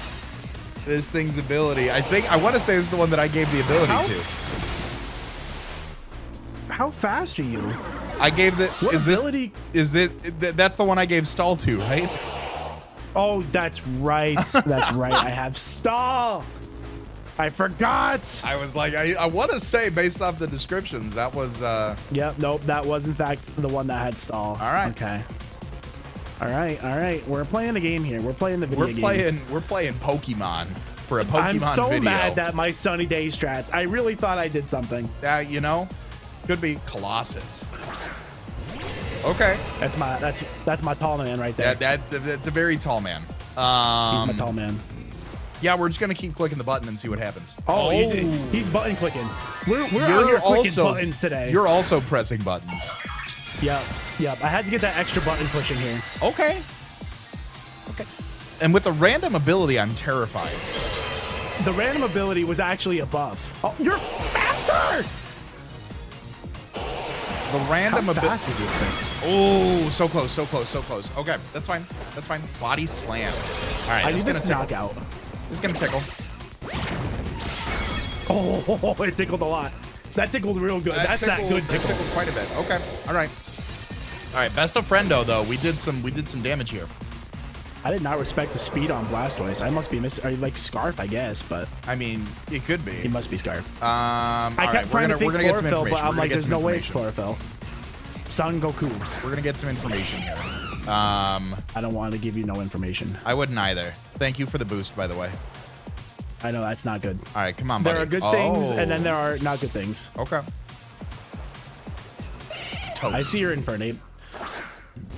This thing's ability. I want to say this is the one that I gave the ability to. How fast are you? I gave the... What is ability? That's the one I gave stall to, right? Oh, that's right. That's right. I have stall. I forgot. I was like, I want to say based off the descriptions, that was... Yep, nope. That was, in fact, the one that had stall. All right. Okay. All right. We're playing the game here. We're playing the video game. We're playing Pokemon for a Pokemon video. I'm so mad that my Sunny Day strats. I really thought I did something. You know, could be Colossus. Okay. That's my tall man right there. That's a very tall man. He's my tall man. Yeah, we're just gonna keep clicking the button and see what happens. Oh, he's button clicking. We're out here clicking buttons today. You're also pressing buttons. Yep. I had to get that extra button pushing here. Okay. And with the random ability, I'm terrified. The random ability was actually a buff. Oh, you're faster! The random ability. How fast is this thing? Oh, so close. Okay, that's fine. Body slam. All right, I need this knockout. It's gonna tickle. Oh, it tickled a lot. That tickled real good. That's that good tickle. Tickled quite a bit. Okay. All right. Best of friendo though. We did some damage here. I did not respect the speed on Blastoise. I must be like Scarf, I guess, but I mean, it could be. He must be Scarf. I kept trying to think Chlorophyll, but I'm like, there's no way it's Chlorophyll. Son Goku. We're gonna get some information here. I don't want to give you no information. I wouldn't either. Thank you for the boost, by the way. I know that's not good. All right, come on, buddy. There are good things, and then there are not good things. Okay. Toast. I see your Infernape.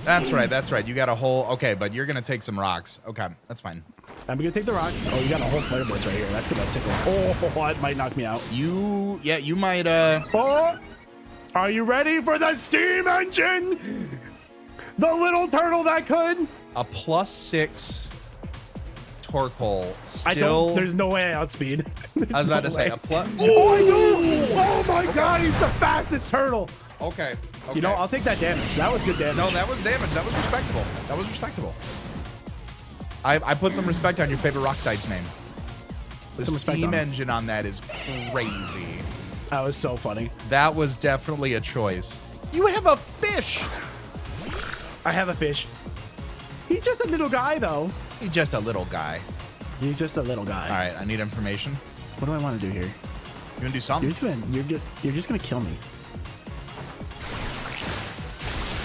That's right. You got a whole... Okay, but you're going to take some rocks. Okay, that's fine. I'm going to take the rocks. Oh, you got a whole Flare Blitz right here. That's going to tickle. Oh, it might knock me out. You might... Oh! Are you ready for the steam engine? The little turtle that could? A +6 Torkoal. Still... There's no way I outspeed. I was about to say, a plus... Oh, I do! Oh, my God, he's the fastest turtle. Okay. You know, I'll take that damage. That was good damage. No, that was damage. That was respectable. I put some respect on your favorite rock type's name. The steam engine on that is crazy. That was so funny. That was definitely a choice. You have a fish. I have a fish. He's just a little guy, though. He's just a little guy. All right, I need information. What do I want to do here? You gonna do something? You're just gonna kill me.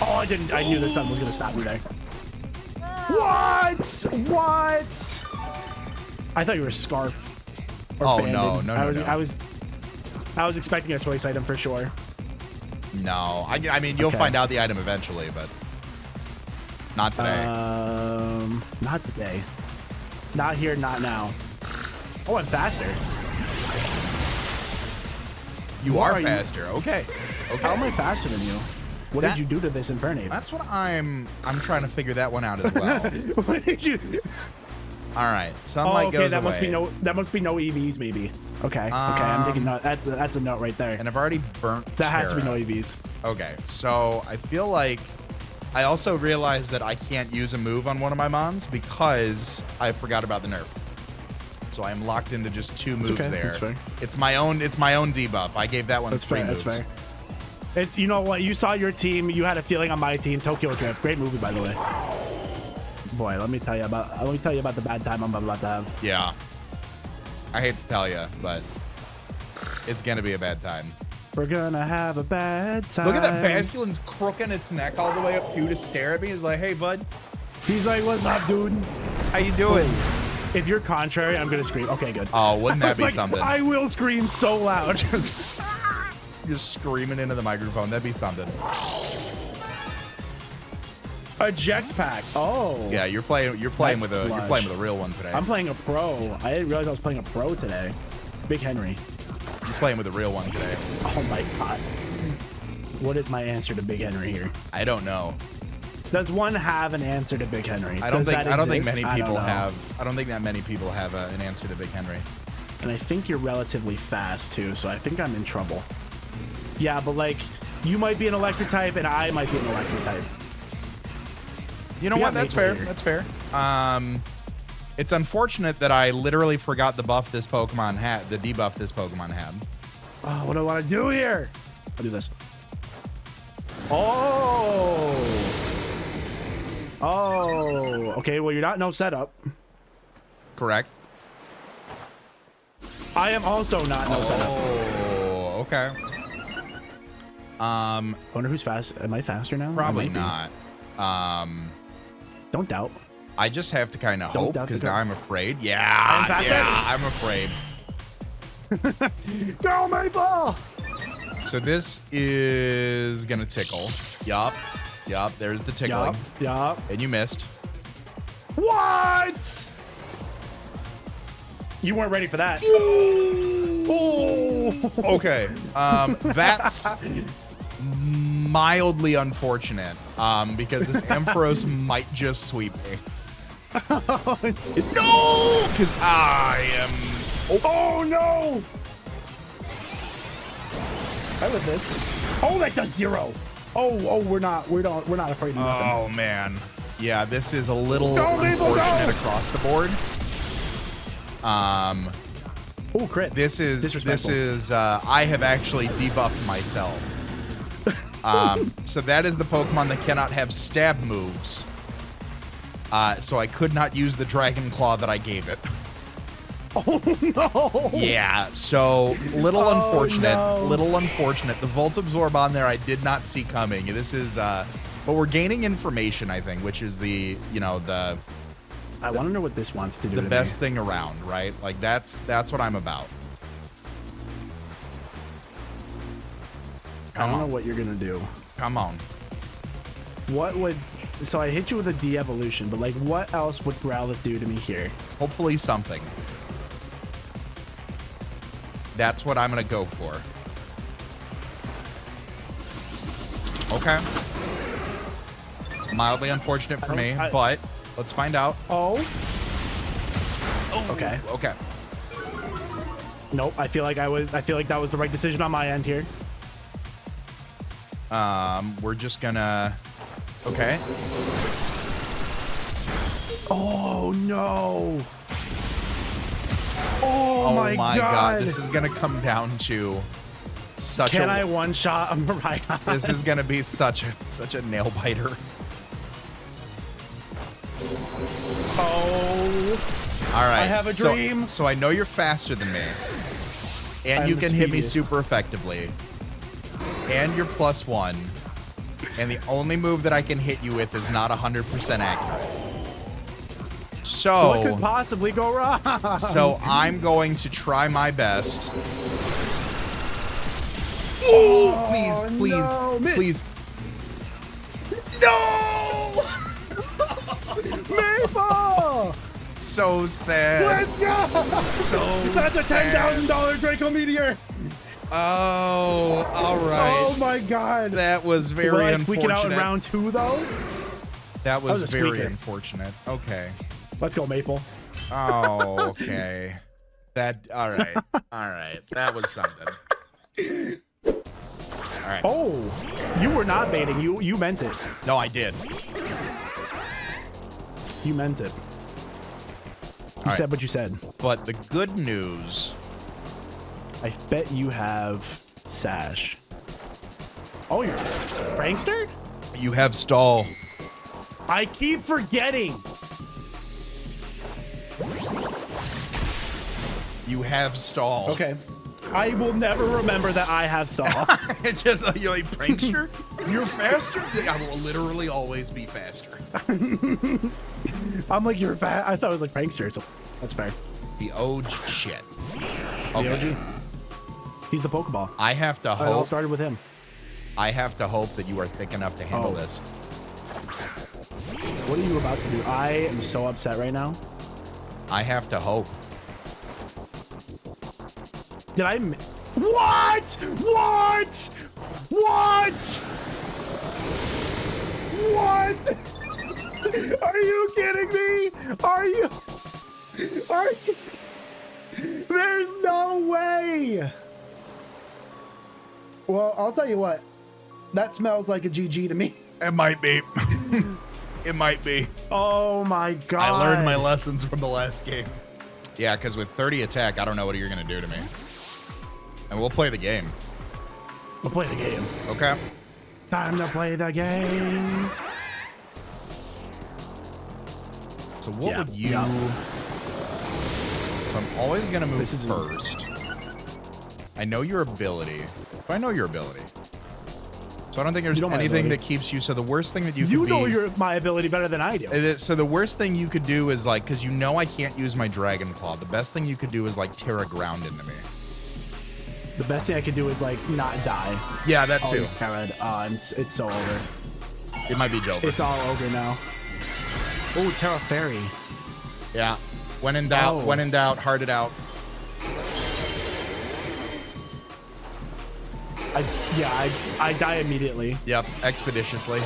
Oh, I didn't. I knew the sun was gonna stop me there. What? I thought you were Scarf. Or Banded. No. I was expecting a choice item for sure. No, I mean you'll find out the item eventually, but not today. Not today. Not here. Not now. Oh, I'm faster. You are faster. Okay. How am I faster than you? What did you do to this Infernape? That's what I'm trying to figure that one out as well. What did you? All right, sunlight goes that away. That must be no EVs, maybe. Okay, I'm thinking no. That's a note right there. And I've already burnt. That has to be no EVs. Okay, so I feel like I also realized that I can't use a move on one of my mons because I forgot about the nerf. So I am locked into just 2 moves there. That's fair. It's my own debuff. I gave that one 3 moves. That's fair. It's, you know what, you saw your team, you had a feeling on my team. Tokyo Drift, great movie, by the way. Boy, let me tell you about the bad time I'm about to have. Yeah, I hate to tell you, but it's gonna be a bad time. We're gonna have a bad time. Look at that Basculin's crooking its neck all the way up too to stare at me. He's like, hey, bud. He's like, what's up, dude? How you doing? If you're contrary, I'm gonna scream. Okay, good. Oh, wouldn't that be like, something? I will scream so loud. Just screaming into the microphone. That'd be something. A jetpack. Oh. Yeah, you're playing with a real one today. I'm playing a pro. I didn't realize I was playing a pro today. Big Henry. You're playing with a real one today. Oh my god. What is my answer to Big Henry here? I don't know. Does one have an answer to Big Henry? I don't think many people have. I don't think that many people have an answer to Big Henry. And I think you're relatively fast too, so I think I'm in trouble. Yeah, but like, you might be an electric type and I might be an electric type. You know what? That's fair. That's fair. It's unfortunate that I literally forgot the buff this Pokemon had, the debuff this Pokemon had. Oh, what do I want to do here? I'll do this. Oh. Oh. Okay, well, you're not no setup. Correct. I am also not no setup. Oh, okay. I wonder who's fast. Am I faster now? Probably not. Don't doubt. I just have to kind of hope because now I'm afraid. Yeah, I'm afraid. Go, Maple! So this is gonna tickle. Yup. There's the tickling. Yup. And you missed. What? You weren't ready for that. Oh. Okay. That's mildly unfortunate. Because this Ampharos might just sweep me. No! Because I am. Oh no! I live this. Oh, that does 0. Oh, we're not afraid of nothing. Oh man. Yeah, this is a little unfortunate across the board. Oh, crit. This is I have actually debuffed myself. So that is the Pokemon that cannot have stab moves. So I could not use the Dragon Claw that I gave it. Oh no! Yeah, so little unfortunate. No. Little unfortunate. The Volt Absorb on there I did not see coming. This is but we're gaining information, I think, which is the the I want to know what this wants to do. The best thing around, right? Like that's what I'm about. I don't know what you're gonna do. Come on. What would so I hit you with a de-evolution, but like what else would Growlithe do to me here? Hopefully something. That's what I'm gonna go for. Okay. Mildly unfortunate for me, but let's find out. Oh. Oh. Okay. Okay. Nope. I feel like that was the right decision on my end here. We're just gonna. Okay. Oh no. Oh my god. This is gonna come down to such Can I one-shot a Miraidon? This is gonna be such a nail biter. Oh. All right. I have a dream. So I know you're faster than me. And you can hit me super effectively. And you're +1. And the only move that I can hit you with is not 100% accurate. So what could possibly go wrong? So I'm going to try my best. Oh, please. No! Maple! So sad. Let's go! So That's a sad. $10,000 Draco Meteor. Oh, all right. Oh my god. That was very Will I unfortunate. squeak it out in round 2 though? That was very squeaker. unfortunate. Okay. Let's go, Maple. Oh, okay. All right. That was something. All right. Oh, you were not baiting. You meant it. No, I did. You meant it. You said what you said. But the good news. I bet you have Sash. Oh, you're Prankster? You have Stall. I keep forgetting. You have Stall. Okay. I will never remember that I have saw. It's just like, you're like, prankster? You're faster? I will literally always be faster. I'm like, you're fat. I thought it was like prankster. So that's fair. The OG shit. The Okay. OG. He's the Pokeball. I have to It all hope. started with him. I have to hope that you are thick enough to handle this. What are you about to do? I am so upset right now. I have to hope. Did I? What? What? What? What? Are you kidding me? Are you? There's no way. Well, I'll tell you what. That smells like a GG to me. It might be. It might be. Oh my god. I learned my lessons from the last game. Yeah, because with 30 attack, I don't know what you're going to do to me. And we'll play the game. We'll play the game. Okay. Time to play the game. So what would you... Yeah. So I'm always going to move This is- first. I know your ability. I know your ability. So I don't think there's You know my anything ability. that keeps you... So the worst thing that you You could know be... my ability better than I do. So the worst thing you could do is like... Because you know I can't use my Dragon Claw. The best thing you could do is like tear a ground into me. The best thing I could do is like not die. Yeah, that Oh, too. it's so over. It might be Joker. It's all over now. Oh, Terra Fairy. Yeah. When in doubt, Oh. when in doubt, hard it out. I die immediately. Yep, expeditiously.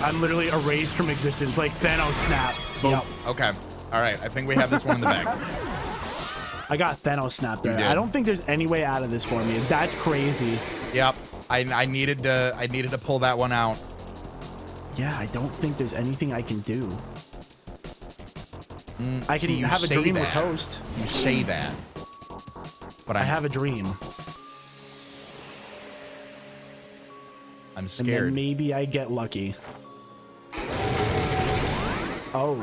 I'm literally erased from existence, like Thanos snap. Yep. Okay. All right. I think we have this one in the bag. I got Thanos snap there. did. I don't think there's any way out of this for me. That's crazy. Yep. I needed to pull that one out. Yeah, I don't think there's anything I can do. I can see, you have a say dream with that. Toast. You say that, but I have a dream. I'm And then scared. maybe I get lucky. Oh.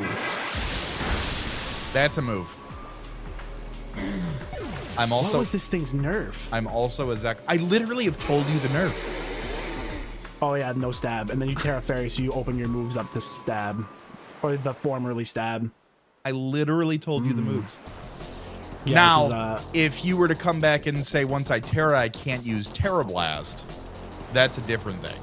That's a move. I'm What also was this thing's nerf? I'm also a Zek. I literally have told you the nerf. Oh yeah, no stab. And then you Terra Fairy, so you open your moves up to stab. Or the formerly stab. I literally told you the moves. Yeah, Now, this was, if you were to come back and say once I Terra, I can't use Terra Blast, that's a different thing.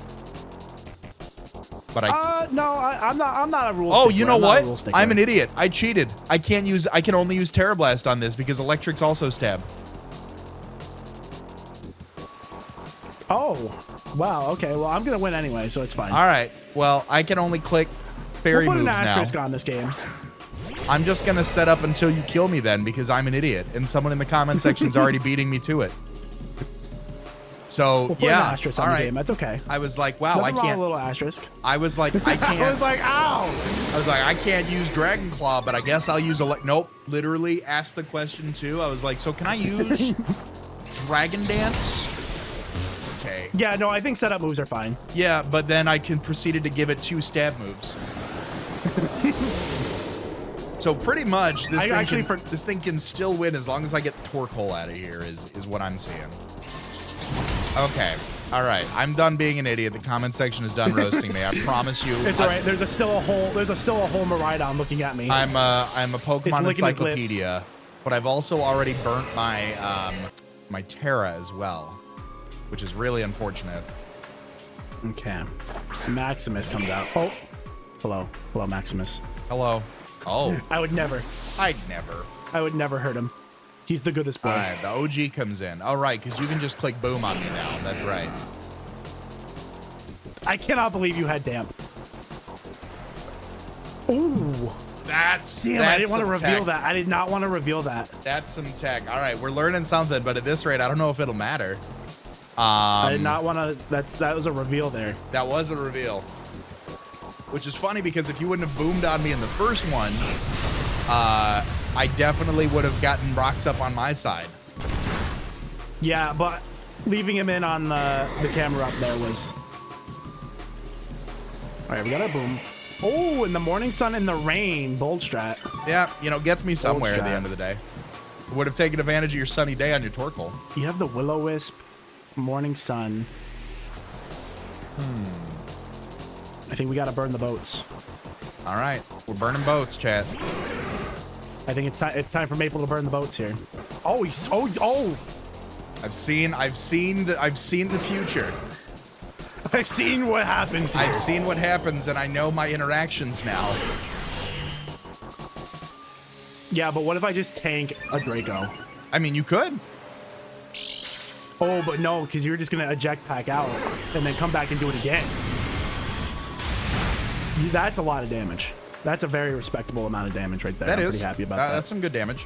But no, I'm not a rule Oh, stickler. you know I'm not what? a rule stickler. I'm an idiot. I cheated. I can only use Terra Blast on this because Electric's also stab. Oh, wow. Okay, well, I'm gonna win anyway, so it's fine. All right. Well, I can only click fairy We'll put moves an asterisk now. on this game. I'm just gonna set up until you kill me then because I'm an idiot and someone in the comment section's already beating me to it. So We'll put yeah, an asterisk all on the right. game. That's okay. I was like, wow, Nothing I wrong with can't. a little asterisk. I was like, I can't. I was like, ow! I was like, I can't use Dragon Claw, but I guess I'll use nope. Literally asked the question too. I was like, so can I use Dragon Dance? Okay. Yeah, no, I think setup moves are fine. Yeah, but then I proceeded to give it 2 stab moves. So pretty much this thing can still win as long as I get Torque Hole out of here is what I'm seeing. Okay. All right. I'm done being an idiot. The comment section is done roasting me. I promise you. It's all right. There's still a whole Miraidon looking at me. I'm a Pokemon licking his encyclopedia, but I've also already burnt my my Terra as well, which is really unfortunate. Okay. Maximus comes out. Oh. Hello, Maximus. Hello. Oh. I would never hurt him. He's the goodest boy. All right, the OG comes in. All right, because you can just click boom on me now. That's right. I cannot believe you had damp. Ooh. Damn, I didn't want to reveal that. I did not want to reveal that. That's some tech. All right, we're learning something, but at this rate, I don't know if it'll matter. I did not want to. That was a reveal there. That was a reveal. Which is funny because if you wouldn't have boomed on me in the first one, I definitely would have gotten rocks up on my side. Yeah, but leaving him in on the camera up there was... All right, we got our boom. Oh, in the morning sun and the rain, bold strat. Yeah, gets me somewhere at the strat. end of the day. Would have taken advantage of your sunny day on your Torkoal. You have the Will-O-Wisp, Morning Sun. I think we got to burn the boats. All right, we're burning boats, chat. I think it's time for Maple to burn the boats here. Oh, oh! I've seen the future. I've seen what happens here. I've seen what happens, and I know my interactions now. Yeah, but what if I just tank a Draco? I mean, you could. Oh, but no, because you're just gonna eject pack out and then come back and do it again. That's a lot of damage. That's a very respectable amount of damage right there. I'm pretty happy about that. That's some good damage.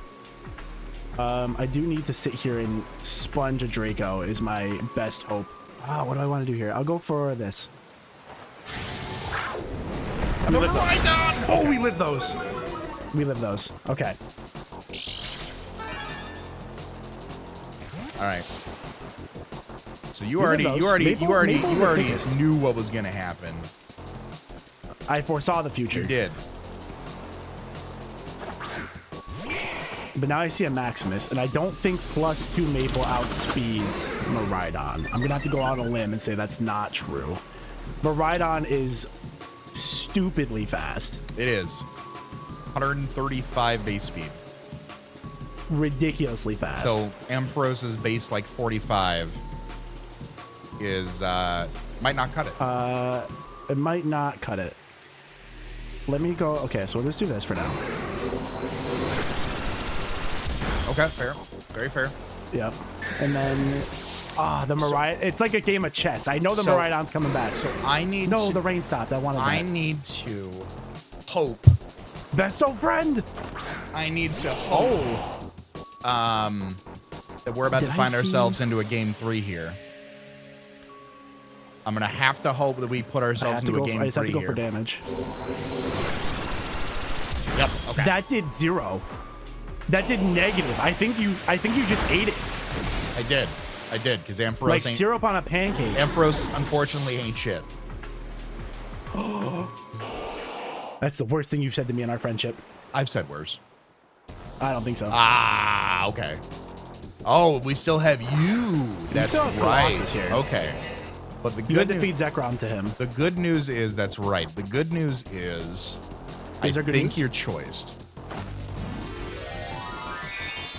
I do need to sit here and sponge a Draco is my best hope. What do I want to do here? I'll go for this. We live those. Oh, we live those. We live those. Okay. All right. So you already knew what was gonna happen. I foresaw the future. You did. But now I see a Maximus, and I don't think +2 Maple outspeeds Miraidon. I'm gonna have to go out on a limb and say that's not true. Miraidon is stupidly fast. It is. 135 base speed. Ridiculously fast. So Amphrose's base like 45 is might not cut it. It might not cut it. Let me go. Okay, so we'll just do this for now. Okay, fair. Very fair. Yep. And then the Miraidon. It's like a game of chess. I know the Miraidon's coming back. So I need the rain stopped. I need to hope. Besto friend. I need to hope. That we're about to find ourselves into a game 3 here. I'm gonna have to hope that we put ourselves into a game 3 here. I just have to go for damage. Yep. Okay. That did 0. That did negative. I think you just ate it. I did, because Ampharos like syrup on a pancake. Ampharos unfortunately ain't shit. That's the worst thing you've said to me in our friendship. I've said worse. I don't think so. Okay. Oh, we still have you. That's right. Here. Okay. But the you had to feed Zekrom to him. The good news is that's right. The good news is I think you're choiced.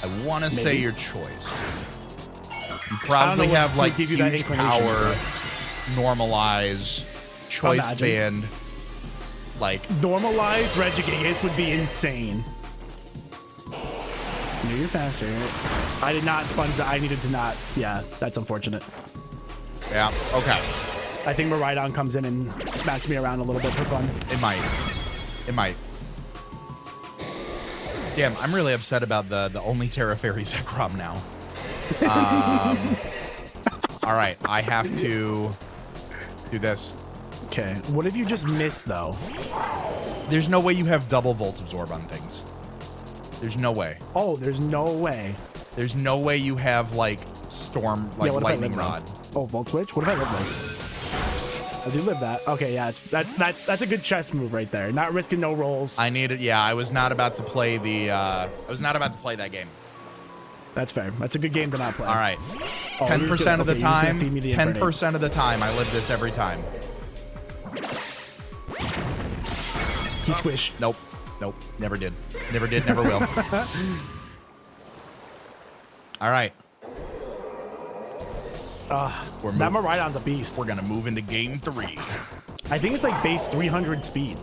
I want to say you're choiced. You probably have like huge power, normalize, choice band. Like normalized Regigigas would be insane. No, you're faster. I did not sponge that. I needed to not. Yeah, that's unfortunate. Yeah, okay. I think Miraidon comes in and smacks me around a little bit for fun. It might. It might. Damn, I'm really upset about the only Terra Fairy Zekrom now. All right, I have to do this. Okay, what if you just miss, though? There's no way you have double Volt Absorb on things. There's no way. Oh, there's no way. There's no way you have, like, Storm, like, Lightning Rod. Oh, Volt Switch? What if I live this? I do live that. Okay, yeah, that's a good chess move right there. Not risking no rolls. I needed, yeah, I was not about to play that game. That's fair. That's a good game to not play. All right. 10% of the time, 10% of the time, I live this every time. He squished. Nope. Nope. Never did. Never did. Never will. All right. That Miraidon's a beast. We're going to move into game 3. I think it's like base 300 speed.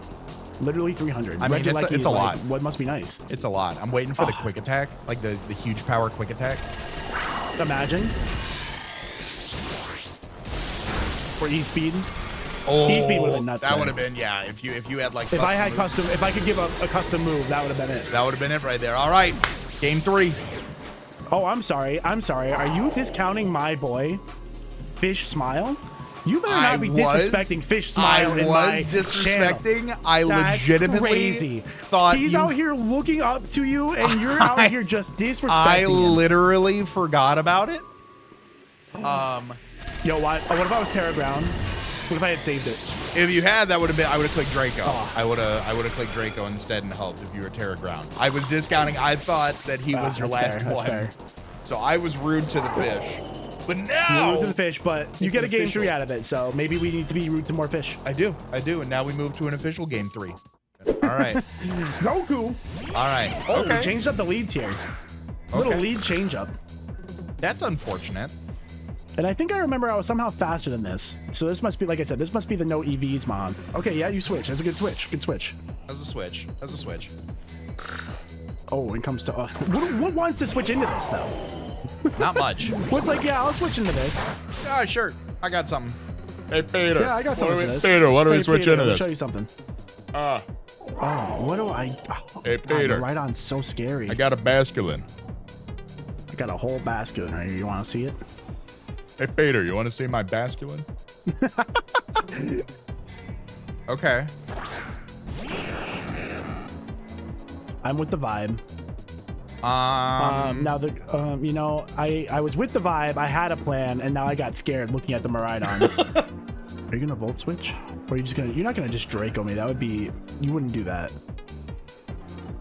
Literally 300. I mean, it's a lot. What must be nice. It's a lot. I'm waiting for the quick attack, like the huge power quick attack. Imagine. For E-speed. Oh, E-speed would have been nuts. That would have been, yeah. If you had like if I could give a custom move, that would have been it. That would have been it right there. All right. Game 3. Oh, I'm sorry. Are you discounting my boy, Fish Smile? You better not be disrespecting Fish Smile in my disrespecting. channel. I legitimately thought he's out here looking up to you, and you're out here just disrespecting I him. literally forgot about it. Yo, what if I was Terra Ground? What if I had saved it? If you had, that would have been. I would have clicked Draco. Oh. I would have clicked Draco instead and helped if you were Terra Ground. I was discounting. I thought that he was your last one. Fair. So I was rude to the fish. But now you're rude to the fish, but you get a game 3 out of it. So maybe we need to be rude to more fish. I do. And now we move to an official game 3. All right. Goku. All right. Oh, okay. We changed up the leads here. Little lead change up. That's unfortunate. And I think I remember I was somehow faster than this. So this must be, like I said, this must be the no EVs mod. Okay, yeah, you switch. That's a good switch. Good switch. That's a switch. That's a switch. Oh, when it comes to what wants to switch into this though? Not much. What's like, yeah, I'll switch into this. Ah, sure. I got something. Hey, Peter. Yeah, I got something for this. Peter, why don't we switch into this? I'll show you something. Oh, what do I? Oh, hey, Peter. God, the Rhydon's so scary. I got a basculin. I got a whole basculin right here. You want to see it? Hey, Peter, you want to see my basculin? Okay. I'm with the vibe. Now the you know, I was with the vibe. I had a plan, and now I got scared looking at the Miraidon. Are you gonna volt switch, or are you just gonna? You're not gonna just Draco me. That would be. You wouldn't do that.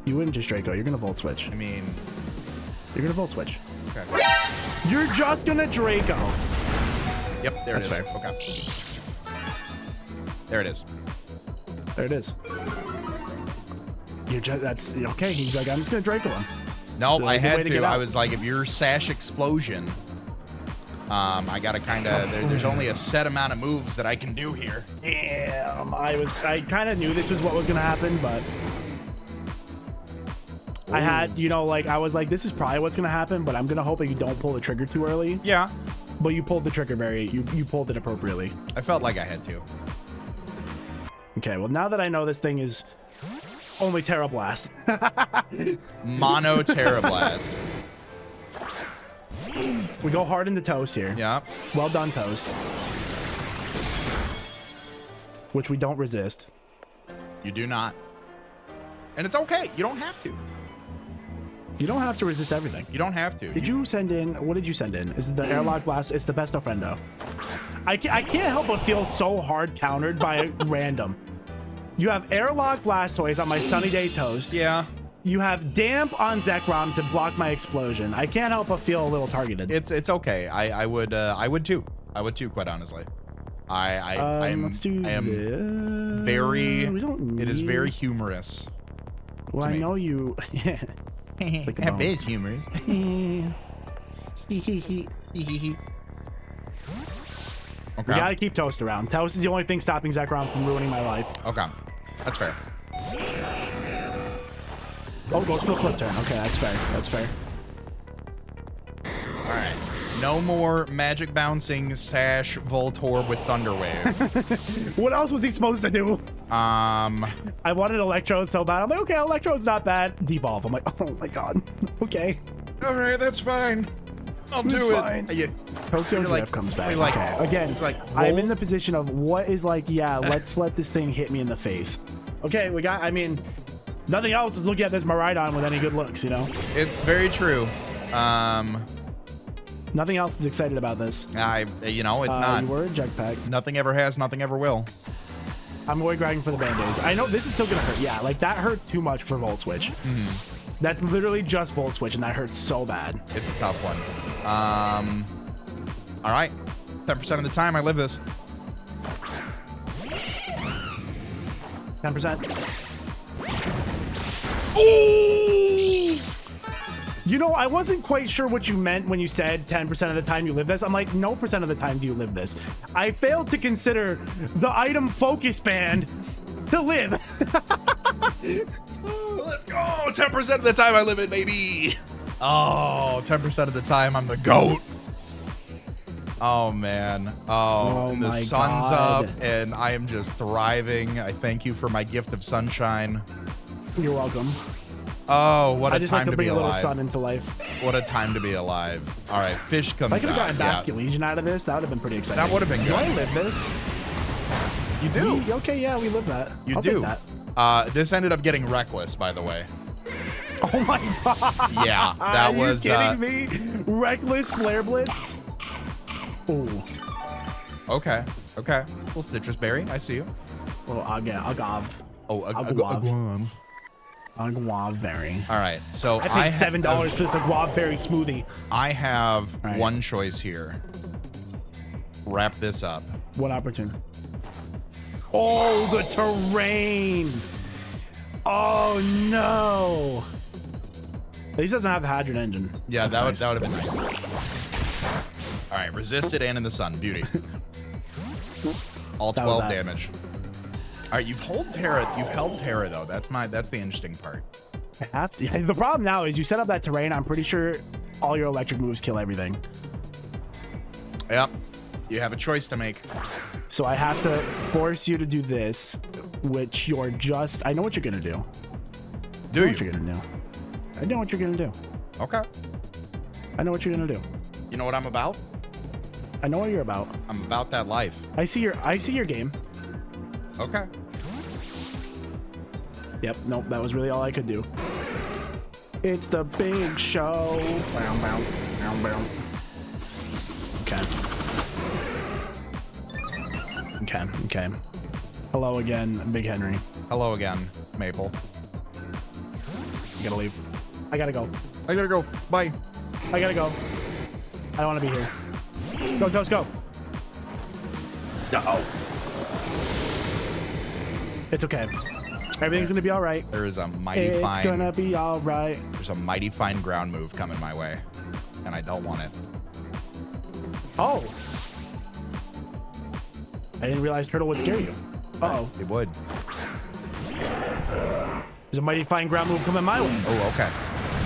You wouldn't just Draco. You're gonna volt switch. I mean, you're gonna volt switch. Okay. You're just gonna Draco. Yep, there it is. Fair. Okay. There it is. There it is. You're just, that's okay. He's like, I'm just gonna Draco him. Nope, I had to. I was like, if you're Sash Explosion, I gotta kind of. There's only a set amount of moves that I can do here. Damn, I kind of knew this was what was gonna happen, but ooh. I had, you know, like I was like, this is probably what's gonna happen, but I'm gonna hope that you don't pull the trigger too early. Yeah. But you pulled the trigger you pulled it appropriately. I felt like I had to. Okay, well now that I know this thing is only Terra Blast. Mono Terra Blast. We go hard into Toast here. Yeah. Well done, Toast. Which we don't resist. You do not. And it's okay. You don't have to. You don't have to resist everything. You don't have to. Did you send in? What did you send in? Is it the Airlock Blast? It's the best ofrendo. I can't help but feel so hard countered by a random. You have Airlock Blastoise on my Sunny Day Toast. Yeah. You have Damp on Zekrom to block my explosion. I can't help but feel a little targeted. It's okay. I would too. I would too, quite honestly. I am very. It is very humorous. Well, I know you. It's like that bitch humorous. Okay. We gotta keep Toast around. Toast is the only thing stopping Zekrom from ruining my life. Okay, that's fair. Oh, goes for the flip turn. Okay, that's fair. That's fair. All right. No more magic bouncing Sash Voltorb with Thunder Wave. What else was he supposed to do? I wanted Electrode so bad. I'm like, okay, Electrode's not bad. Devolve. I'm like, oh my god. Okay. All right, that's fine. I'll do it. Yeah. Tokyo Drift comes back. Like, okay. Again, it's like I'm in the position of what is like, yeah, let's let this thing hit me in the face. Okay, we got, I mean, nothing else is looking at this Miraidon with any good looks, you know? It's very true. Nothing else is excited about this. You know, it's not. You were a jetpack. Nothing ever has, nothing ever will. I'm always grinding for the band-aids. I know this is still gonna hurt. Yeah, like that hurt too much for Volt Switch. Mm-hmm. That's literally just Volt Switch, and that hurts so bad. It's a tough one. All right. 10% of the time, I live this. 10%. Ooh! You know, I wasn't quite sure what you meant when you said 10% of the time you live this. I'm like, no percent of the time do you live this. I failed to consider the item focus band to live. Let's go. 10% of the time I live it, baby. Oh, 10% of the time I'm the GOAT. Oh, man. Oh, and the sun's up and I am just thriving. I thank you for my gift of sunshine. You're welcome. Oh, what a time to be alive. I just like to bring a little sun into life. What a time to be alive. All right, fish comes out. If I could have gotten Basket Legion out of this, that would have been pretty exciting. That would have been good. Do I live this? You do. Okay, yeah, we live that. You do. Take that. This ended up getting Reckless, by the way. Oh my god. Yeah, that was. Are you kidding me? Reckless Flare Blitz? Ooh. Okay. Okay. Little citrus berry. I see you. Well, agave. Oh, Agave berry. All right. So I paid $7 for this agave berry smoothie. I have Right. one choice here. Wrap this up. What opportunity? Oh, the terrain. Oh no. At least it doesn't have the hydrogen engine. Yeah, That's that would nice. have been nice. All right, resisted and in the sun. Beauty. All That was 12 that. damage. All right, you've held Terra. You've held Terra though. That's the interesting part. I have to. The problem now is you set up that terrain. I'm pretty sure all your electric moves kill everything. Yep. You have a choice to make. So I have to force you to do this, which you're just. I know what you're gonna do. Do What you're gonna do? I know what you're gonna do. Okay. I know what you're gonna do. You know what I'm about? I know what you're about. I'm about that life. I see your game. Okay. Yep. Nope. That was really all I could do. It's the big show. Bow, bow, bow, bow. Okay. Okay. Hello again, Big Henry. Hello again, Maple. I gotta leave. I gotta go. I gotta go. Bye. I gotta go. I don't want to be here. Go, Toast, go. Uh-oh. It's okay. Everything's gonna be all right. There is a mighty It's fine. gonna be all right. There's a mighty fine ground move coming my way, and I don't want it. Oh. I didn't realize Turtle would scare you. Uh-oh. It would. There's a mighty fine ground move coming my way. Oh, okay.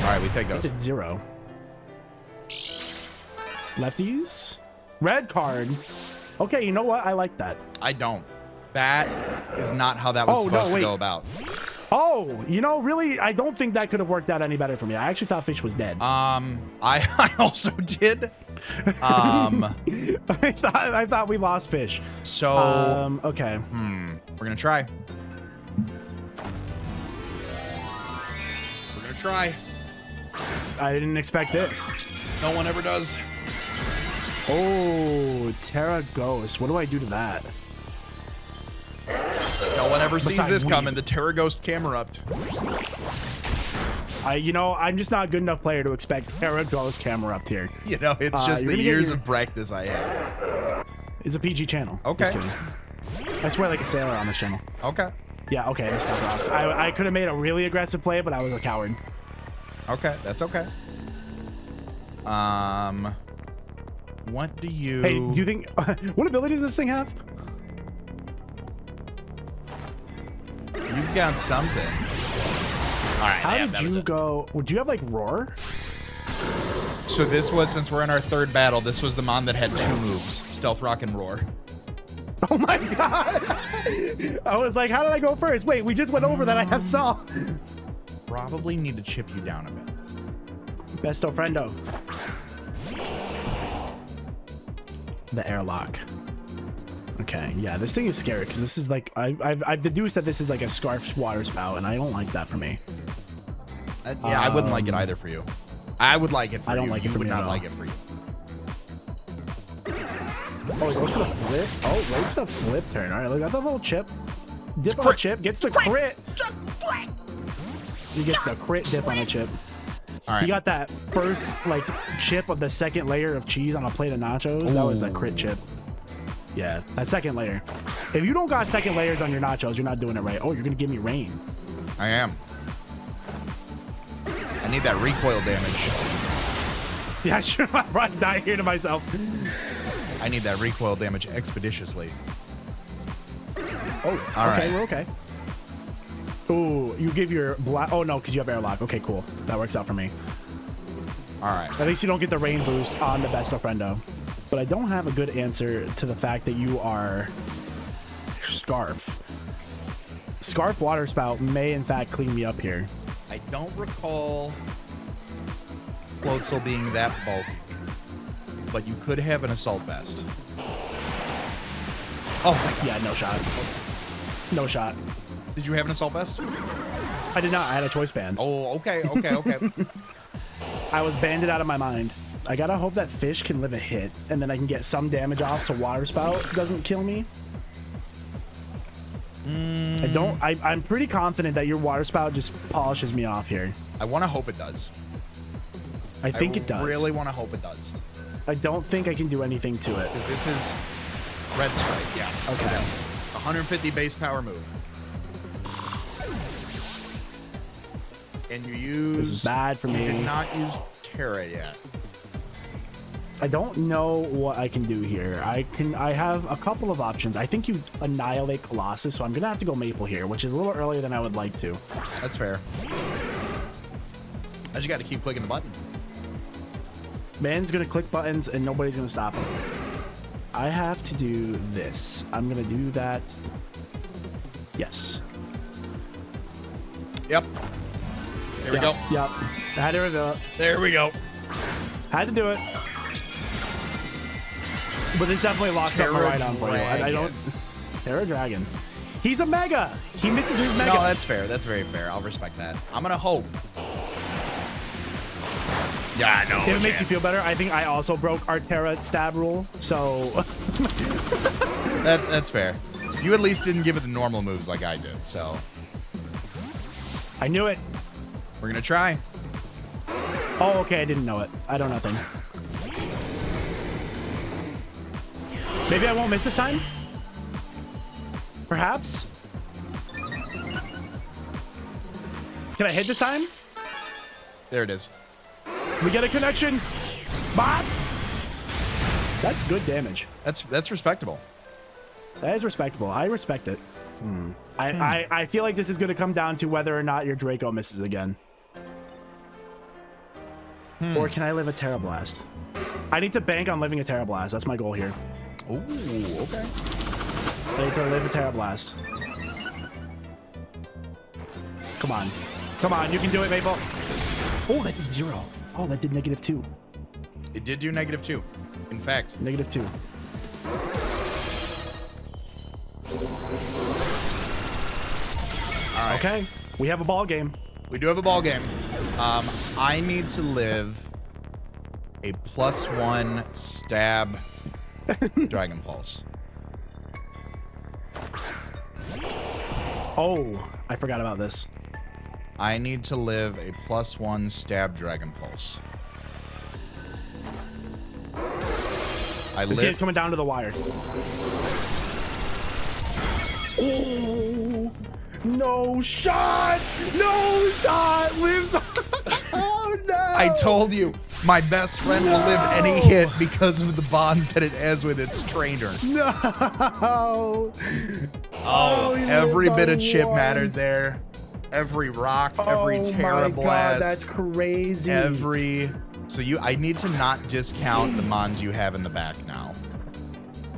All right, we take those. It's 0. Lefties. Red card. Okay, you know what? I like that. I don't. That is not how that was Oh, no, supposed to wait. go about. Oh, you know, really, I don't think that could have worked out any better for me. I actually thought Fish was dead. I also did. I thought we lost Fish. So Okay. we're gonna try. We're gonna try. I didn't expect this. No one ever does. Oh, Terra Ghost. What do I do to that? No one ever sees Besides this weed. coming. The Terra Ghost camera up. You know, I'm just not a good enough player to expect Terra Ghost camera up here. You know, it's just you're the gonna get years your- of practice I have. It's a PG channel. Okay. Just kidding. I swear like a sailor on this channel. Okay. Yeah, okay, this stuff rocks. I could have made a really aggressive play, but I was a coward. Okay, that's okay. What do you... Hey, do you think... what ability does this thing have? You've got something. All right. How yeah, did that was you it. go... Would you have, like, Roar? So this was, since we're in our third battle, this was the Mon that had 2 moves. Stealth Rock and Roar. Oh my god! I was like, how did I go first? Wait, we just went over that I have Saw. Probably need to chip you down a bit. Besto friendo. The airlock. Okay, yeah, this thing is scary because this is like I've deduced that this is like a Scarf's water spout, and I don't like that for me. Yeah, I wouldn't like it either for you. I would like it for you. I don't like it You for would me at not all. like it for you. Oh, it goes for the flip. Oh, wait for the flip turn. All right, look at that little chip. Dip on the crit. chip. Gets the crit. He gets the crit dip on the chip. All right. He got that first like chip of the second layer of cheese on a plate of nachos. That was a crit chip. Yeah, that second layer. If you don't got second layers on your nachos, you're not doing it right. Oh, you're gonna give me rain. I am. I need that recoil damage. Yeah, sure. I'm right dying here to myself. I need that recoil damage expeditiously. Oh, All okay, right. we're okay. Ooh, you give your black. Oh no, because you have airlock. Okay, cool. That works out for me. All right. At least you don't get the rain boost on the Besto Friendo. But I don't have a good answer to the fact that you are Scarf. Scarf Water Spout may in fact clean me up here. I don't recall Floatzel being that bulky, but you could have an assault vest. Oh my god. Yeah, no shot. No shot. Did you have an assault vest? I did not. I had a choice band. Oh, okay. I was banded out of my mind. I gotta hope that fish can live a hit, and then I can get some damage off so water spout doesn't kill me. I'm pretty confident that your water spout just polishes me off here. I want to hope it does. I think it does. I really want to hope it does. I don't think I can do anything to it. This is red strike, yes. Okay. 150 base power move. And you use... This is bad for me. You did not use Terra yet. I don't know what I can do here. I have a couple of options. I think you annihilate Colossus, so I'm gonna have to go Maple here, which is a little earlier than I would like to. That's fair. I just got to keep clicking the button. Man's gonna click buttons and nobody's gonna stop him. I have to do this. I'm gonna do that. Yes. Yep. There we go. Yep. I had to reveal it. There we go. Had to do it. But this definitely locks up my right arm for you. I don't... Terra Dragon. He's a Mega! He misses his Mega. No, that's fair. That's very fair. I'll respect that. I'm gonna hope. Yeah, no. If it makes you feel better, I think I also broke our Terra stab rule, so... That's fair. You at least didn't give it the normal moves like I did, so... I knew it. We're gonna try. Oh, okay, I didn't know it. I know nothing. Maybe I won't miss this time? Perhaps? Can I hit this time? There it is. We get a connection. Bot! That's good damage. That's respectable. That is respectable. I respect it. I feel like this is going to come down to whether or not your Draco misses again. Or can I live a Terra Blast? I need to bank on living a Terra Blast. That's my goal here. Ooh, okay. I need to live a Terra Blast. Come on. Come on, you can do it, Maple. Oh, that did 0. Oh, that did -2. It did do -2. In fact. -2. All right. Okay, we have a ball game. We do have a ball game. I need to live a +1 stab Dragon Pulse. Oh, I forgot about this. I need to live a +1 stab Dragon Pulse. This game's coming down to the wire. Oh, no shot! No shot! Lives on. Oh, no! I told you, my best friend will live any hit because of the bonds that it has with its trainer. No! Oh, every bit of chip mattered there. Every rock, every Terra Blast. God, that's crazy. I need to not discount the mons you have in the back now.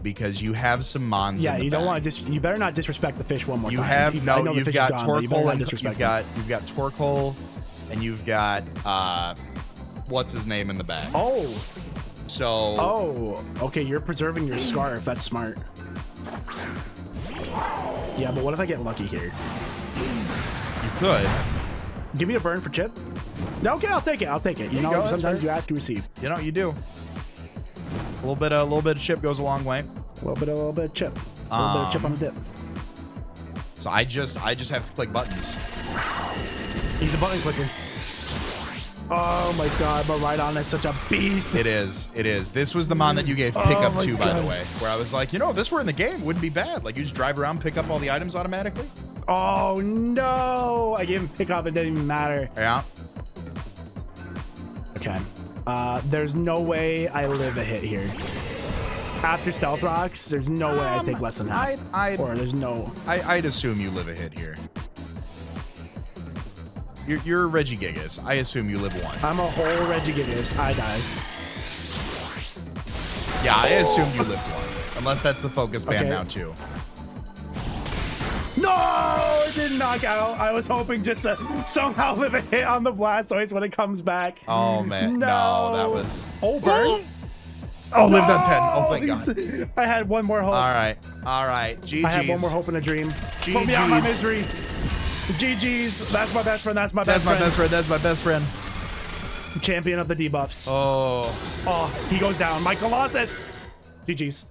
Because you have some mons in the back. Yeah, you don't want to you better not disrespect the fish one more time. You've got Torkoal and you've got Torkoal and you've got what's his name in the back. Oh. So okay, you're preserving your scarf. That's smart. Yeah, but what if I get lucky here? You could. Give me a burn for chip. Okay, I'll take it. I'll take it. You know, sometimes you ask, you receive. You know, you do. A little bit of chip goes a long way. A little bit of chip. A little bit of chip on the dip. So I just have to click buttons. He's a button clicker. Oh my god, but Rhydon is such a beast. It is. This was the mon that you gave pickup to, by the way. Where I was like, you know, if this were in the game, it wouldn't be bad. Like, you just drive around, pick up all the items automatically. Oh no! I gave him pickup, it didn't even matter. Yeah. Okay. There's no way I live a hit here. After Stealth Rocks, there's no way I take less than half. I'd assume you live a hit here. You're Regigigas. I assume you live one. I'm a whole Regigigas. I die. Yeah, I assume you live one. Unless that's the focus band now too. No, it didn't knock out. I was hoping just to somehow live a hit on the Blastoise when it comes back. Oh man, no, that was. Oh, burn. Oh, lived on 10. Oh, thank God. I had one more hope. All right. GG's. I had one more hope in a dream. GG's. Put me out of my misery. GG's. That's my best friend. That's my best friend. That's my best friend. Champion of the debuffs. Oh. Oh, he goes down. My Colossus. GG's.